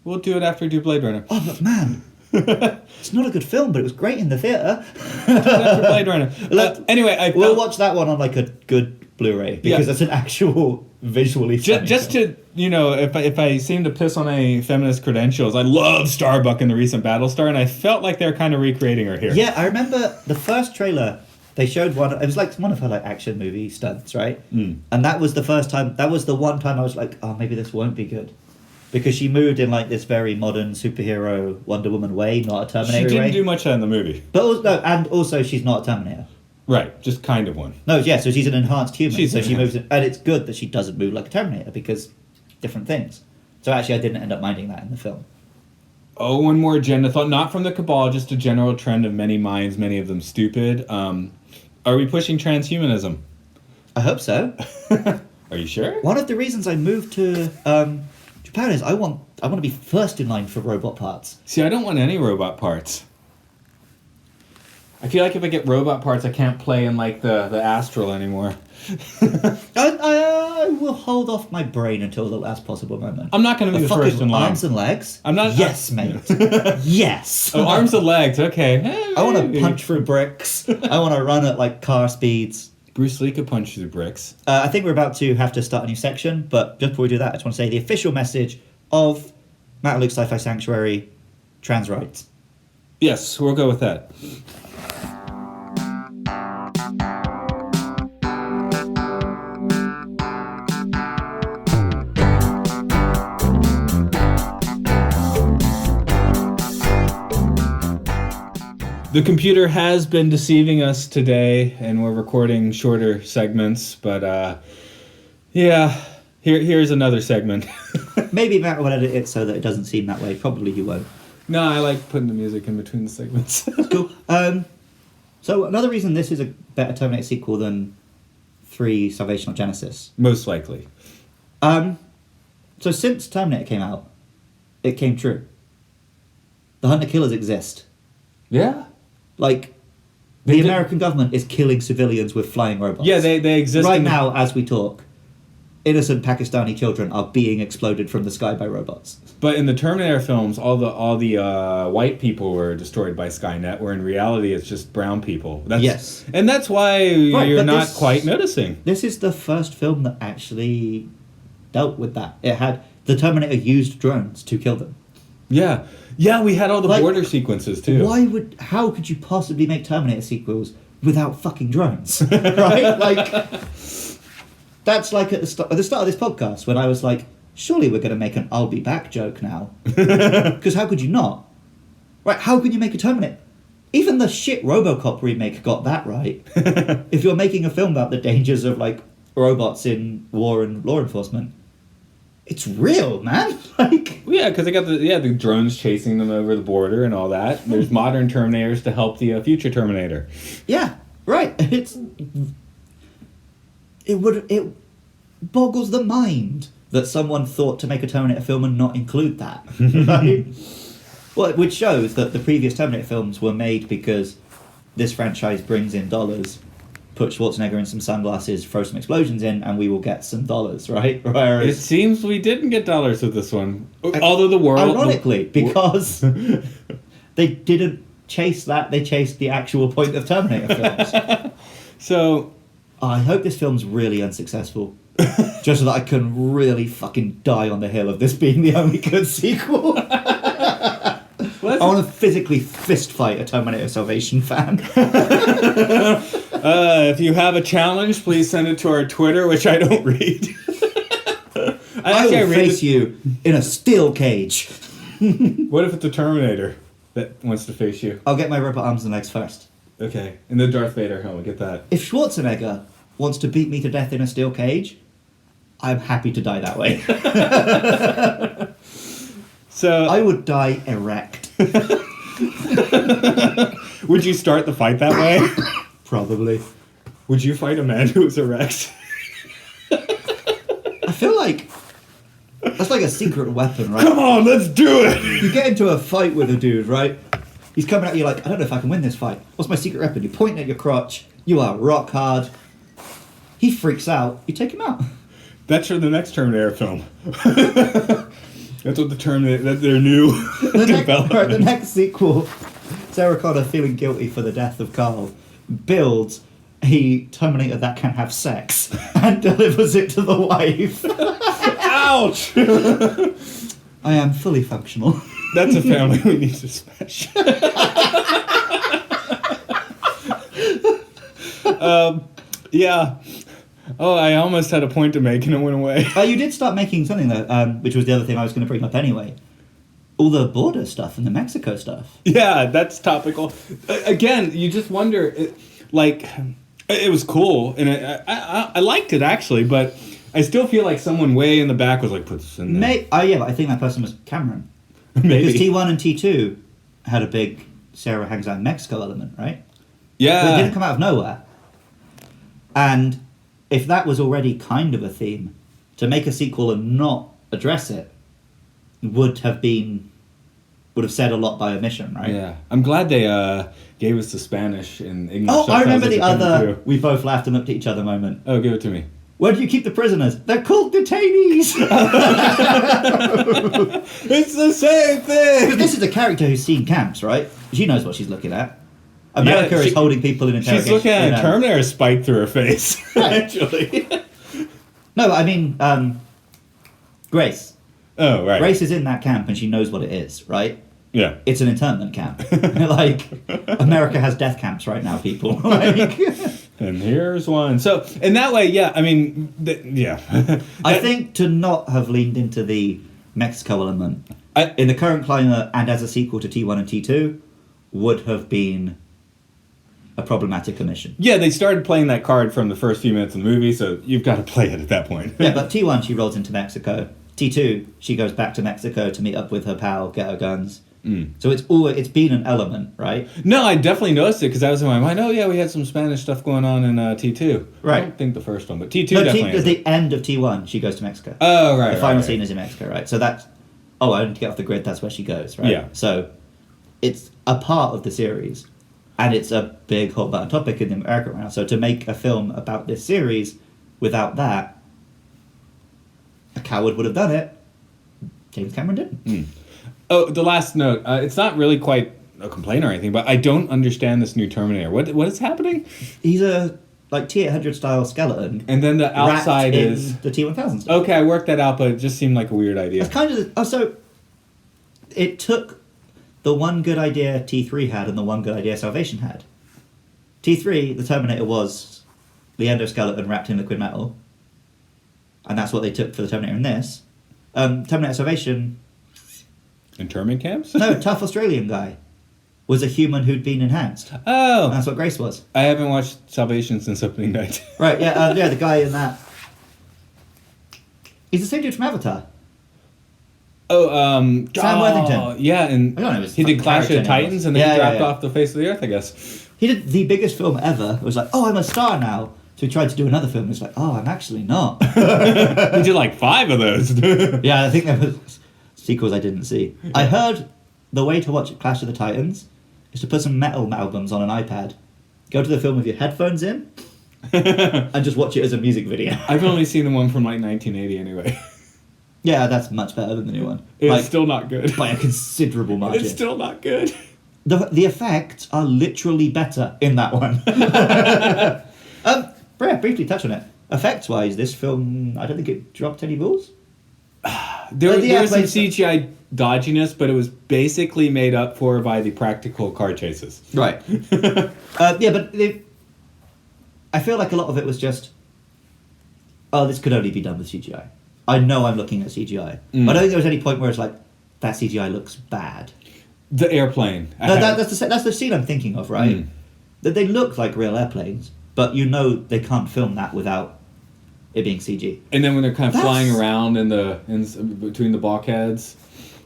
We'll do it after we do Blade Runner. Oh, but man. It's not a good film, but it was great in the theatre. After Blade Runner. Anyway, we'll watch that one on like a good Blu-ray because it's an actual visually funny just film. to, you know, if I seem to piss on a feminist credentials, I love Starbuck in the recent Battlestar, and I felt like they're kind of recreating her here. Yeah, I remember the first trailer. They showed one. It was like one of her like action movie stunts, right? Mm. And that was the first time. That was the one time I was like, oh, maybe this won't be good. Because she moved in like this very modern superhero Wonder Woman way, not a Terminator way. She didn't do much of that in the movie. But also she's not a Terminator. Right, just kind of one. No, yeah, so she's an enhanced human. She moves in, and it's good that she doesn't move like a Terminator because different things. So actually I didn't end up minding that in the film. Oh, one more agenda thought, not from the Cabal, just a general trend of many minds, many of them stupid. Are we pushing transhumanism? I hope so. Are you sure? One of the reasons I moved to Japan is I want to be first in line for robot parts. See, I don't want any robot parts. I feel like if I get robot parts, I can't play in like the Astral anymore. I will hold off my brain until the last possible moment. I'm not going to be the first in line. Arms and legs? I'm not. Yes, mate. Yes. Oh, arms and legs. Okay. I want to punch through bricks. I want to run at like car speeds. Bruce Lee could punch through bricks. I think we're about to have to start a new section, but just before we do that, I just want to say the official message of Matt and Luke's Sci-Fi Sanctuary: trans rights. Yes, we'll go with that. The computer has been deceiving us today, and we're recording shorter segments, but here's another segment. Maybe Matt will edit it so that it doesn't seem that way. Probably he won't. No, I like putting the music in between the segments. That's cool. So another reason this is a better Terminator sequel than 3 Salvation of Genesis. Most likely. So since Terminator came out, it came true. The hunter-killers exist. Yeah. Like, the American government is killing civilians with flying robots. Yeah, they exist. Right now, as we talk, innocent Pakistani children are being exploded from the sky by robots. But in the Terminator films, all the white people were destroyed by Skynet, where in reality it's just brown people. Yes. And that's why you're not quite noticing. This is the first film that actually dealt with that. The Terminator used drones to kill them. Yeah. Yeah, we had all the border sequences too. How could you possibly make Terminator sequels without fucking drones? Right? Like, that's like at the start of this podcast when I was like, surely we're going to make an I'll be back joke now. Because how could you not? Right, how can you make a Terminator? Even the shit RoboCop remake got that right. If you're making a film about the dangers of like robots in war and law enforcement, it's real, man. Like, yeah, because they got the drones chasing them over the border and all that. There's modern Terminators to help the future Terminator. Yeah, right. It boggles the mind that someone thought to make a Terminator film and not include that. Right? Well, which shows that the previous Terminator films were made because this franchise brings in dollars. Put Schwarzenegger in some sunglasses, throw some explosions in, and we will get some dollars, right? Whereas it seems we didn't get dollars with this one. Although the world... Ironically, because they didn't chase that, they chased the actual point of Terminator films. So... I hope this film's really unsuccessful. Just so that I can really fucking die on the hill of this being the only good sequel. I want to physically fist fight a Terminator Salvation fan. If you have a challenge, please send it to our Twitter, which I don't read. I will face you in a steel cage. What if it's a Terminator that wants to face you? I'll get my robot arms and legs first. Okay, in the Darth Vader helmet, get that. If Schwarzenegger wants to beat me to death in a steel cage, I'm happy to die that way. So I would die erect. would you start the fight that way? Probably. Would you fight a man who was erect? I feel like that's like a secret weapon, right? Come on, let's do it! You get into a fight with a dude, right? He's coming at you like, I don't know if I can win this fight. What's my secret weapon? You point at your crotch. You are rock hard. He freaks out. You take him out. That's for the next Terminator film. That's what the Terminator, that's their new development. The next sequel, Sarah Connor, feeling guilty for the death of Carl, builds a Terminator that can have sex and delivers it to the wife. Ouch! I am fully functional. That's a family we need to smash. Yeah. Oh, I almost had a point to make and it went away. You did start making something though, which was the other thing I was going to bring up anyway. All the border stuff and the Mexico stuff. Yeah, that's topical. Again, you just wonder, it was cool, and I liked it actually, but I still feel like someone way in the back was like, put this in there. Yeah, but I think that person was Cameron. Maybe. Because T1 and T2 had a big Sarah hangs out in Mexico element, right? Yeah. But it didn't come out of nowhere. And if that was already kind of a theme, to make a sequel and not address it would have said a lot by omission, right? Yeah. I'm glad they gave us the Spanish and English. Oh, I remember the other too. we both laughed and looked at each other moment. Oh, give it to me. Where do you keep the prisoners? They're called detainees! It's the same thing! This is a character who's seen camps, right? She knows what she's looking at. America is holding people in interrogation. She's looking at a Terminator spike through her face, right. actually. No, I mean, Grace. Oh, right. Grace is in that camp and she knows what it is, right? Yeah. It's an internment camp. Like, America has death camps right now, people. Like, and here's one. So, in that way, yeah, I mean, yeah. I think to not have leaned into the Mexico element in the current climate and as a sequel to T1 and T2 would have been a problematic omission. Yeah, they started playing that card from the first few minutes of the movie, so you've got to play it at that point. Yeah, but T1, she rolls into Mexico. T2, she goes back to Mexico to meet up with her pal, get her guns. So it's been an element, right? No, I definitely noticed it because I was in my mind, oh yeah, we had some Spanish stuff going on in T2. Right. I don't think the first one, but T2 definitely at the end of T1, she goes to Mexico. Oh, right. The final scene is in Mexico, right? So that's... Oh, I need to get off the grid, that's where she goes, right? Yeah. So it's a part of the series, and it's a big hot button topic in America right now. So to make a film about this series without that, a coward would have done it. James Cameron didn't. Oh, the last note. It's not really quite a complaint or anything, but I don't understand this new Terminator. What is happening? He's a T-800 style skeleton. And then the outside is the T-1000 stuff. Okay, I worked that out, but it just seemed like a weird idea. It's kind of so. It took the one good idea T3 had and the one good idea Salvation had. T3, the Terminator was the endoskeleton wrapped in liquid metal, and that's what they took for the Terminator in this. Terminator Salvation. Internment camps? No, tough Australian guy was a human who'd been enhanced. Oh, And that's what Grace was. I haven't watched Salvation since opening night. Right? Yeah, the guy in that. He's the same dude from Avatar. Oh, Sam Worthington. Yeah, and I don't know his he did fucking Clash of the character name Titans, was. and then he Yeah, dropped yeah. off the face of the earth, I guess. He did the biggest film ever. It was like, oh, I'm a star now. So he tried to do another film. It's like, oh, I'm actually not. He did like 5 of those. Yeah, I think there was sequels I didn't see. I heard the way to watch Clash of the Titans is to put some metal albums on an iPad, go to the film with your headphones in, and just watch it as a music video. I've only seen the one from like 1980 anyway. Yeah, that's much better than the new one. It's still not good. By a considerable margin. It's still not good. The effects are literally better in that one. Brea, briefly touch on it. Effects-wise, this film, I don't think it dropped any balls. There was some CGI dodginess, but it was basically made up for by the practical car chases. Right. Yeah, but I feel like a lot of it was just, oh, this could only be done with CGI. I know I'm looking at CGI. I don't think there was any point where it's like, that CGI looks bad. The airplane. No, that's the scene I'm thinking of, right? That they look like real airplanes, but you know they can't film that without it being CG. And then when they're kind of flying around in between the bulkheads,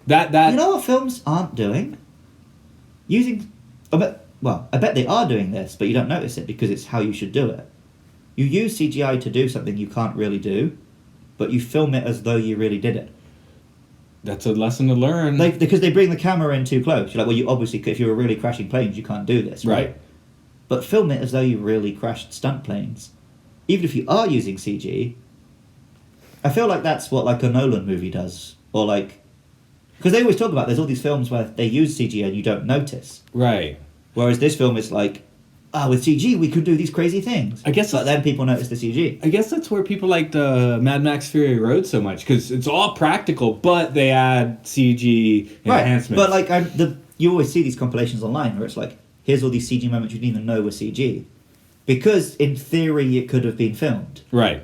that you know what films aren't doing? I bet they are doing this, but you don't notice it because it's how you should do it. You use CGI to do something you can't really do, but you film it as though you really did it. That's a lesson to learn. Because they bring the camera in too close. You're like, well, you obviously, if you were really crashing planes, you can't do this, right? But film it as though you really crashed stunt planes. Even if you are using CG, I feel like that's what like a Nolan movie does. Or like... Because they always talk about there's all these films where they use CG and you don't notice. Right. Whereas this film is like, with CG we could do these crazy things. I guess, but then people notice the CG. I guess that's where people liked Mad Max Fury Road so much, because it's all practical, but they add CG enhancements. But like you always see these compilations online where it's like, here's all these CG moments you didn't even know were CG, because in theory it could have been filmed. Right.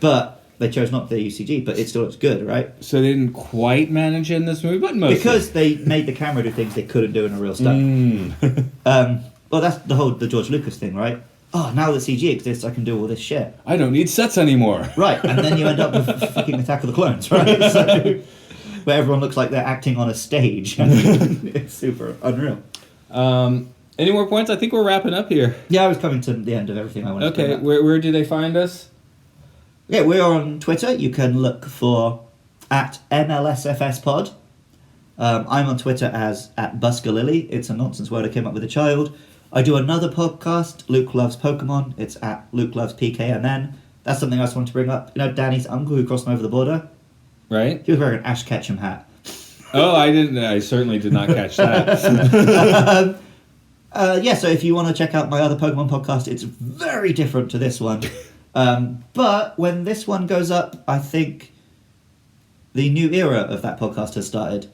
But they chose not to use CG, but it still looks good, right? So they didn't quite manage it in this movie, but mostly. Because they made the camera do things they couldn't do in a real stunt. Well, that's the George Lucas thing, right? Oh, now that CG exists, I can do all this shit. I don't need sets anymore. Right, and then you end up with fucking Attack of the Clones, right? So, where everyone looks like they're acting on a stage. It's super unreal. Any more points? I think we're wrapping up here. Yeah, I was coming to the end of everything I wanted to Okay, where do they find us? Yeah, we're on Twitter. You can look for @MLSFS8. I'm on Twitter as @BuskerLily. It's a nonsense word I came up with a child. I do another podcast, Luke Loves Pokemon. It's @LukeLovesPKMN. That's something I just wanted to bring up. You know Danny's uncle who crossed him over the border? Right. He was wearing an Ash Ketchum hat. Oh, I didn't. I certainly did not catch that. So if you want to check out my other Pokemon podcast, it's very different to this one. But when this one goes up, I think the new era of that podcast has started.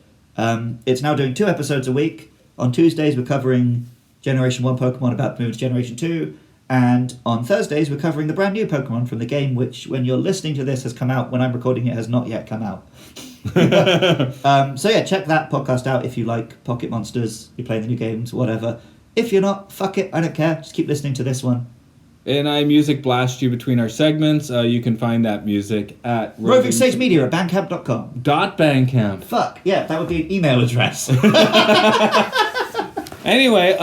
It's now doing 2 episodes a week. On Tuesdays, we're covering Generation 1 Pokemon about to move to Generation 2. And on Thursdays, we're covering the brand new Pokemon from the game, which, when you're listening to this, has come out. When I'm recording it, has not yet come out. So yeah, check that podcast out if you like Pocket Monsters, you're playing the new games, whatever. If you're not, fuck it, I don't care. Just keep listening to this one. And I music blast you between our segments. You can find that music at Roving Sage Media at bandcamp.com. .bandcamp. Fuck, yeah, that would be an email address. Anyway,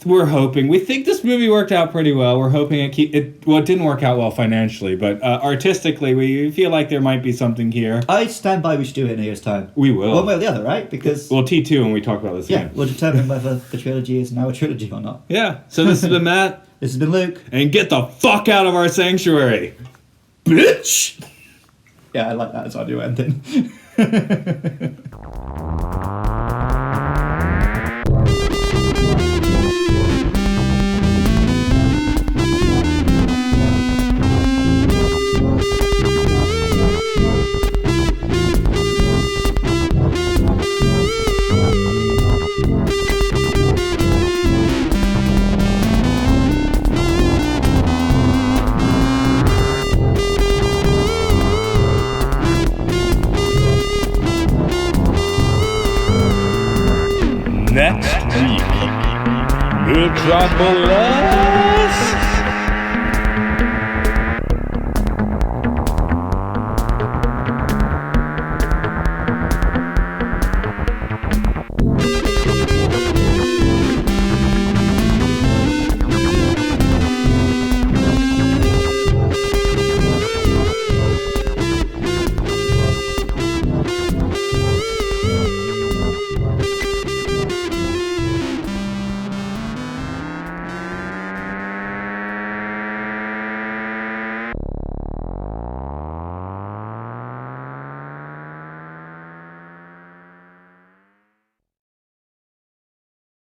we're hoping. We think this movie worked out pretty well. We're hoping it didn't work out well financially, but artistically, we feel like there might be something here. I stand by we should do it in a year's time. We will. One way or the other, right? Because... Well, T2 when we talk about this again. We'll determine whether the trilogy is now a trilogy or not. Yeah, so this has been Matt. This has been Luke. And get the fuck out of our sanctuary, bitch! Yeah, I like that as audio ending. Next week, Metropolis.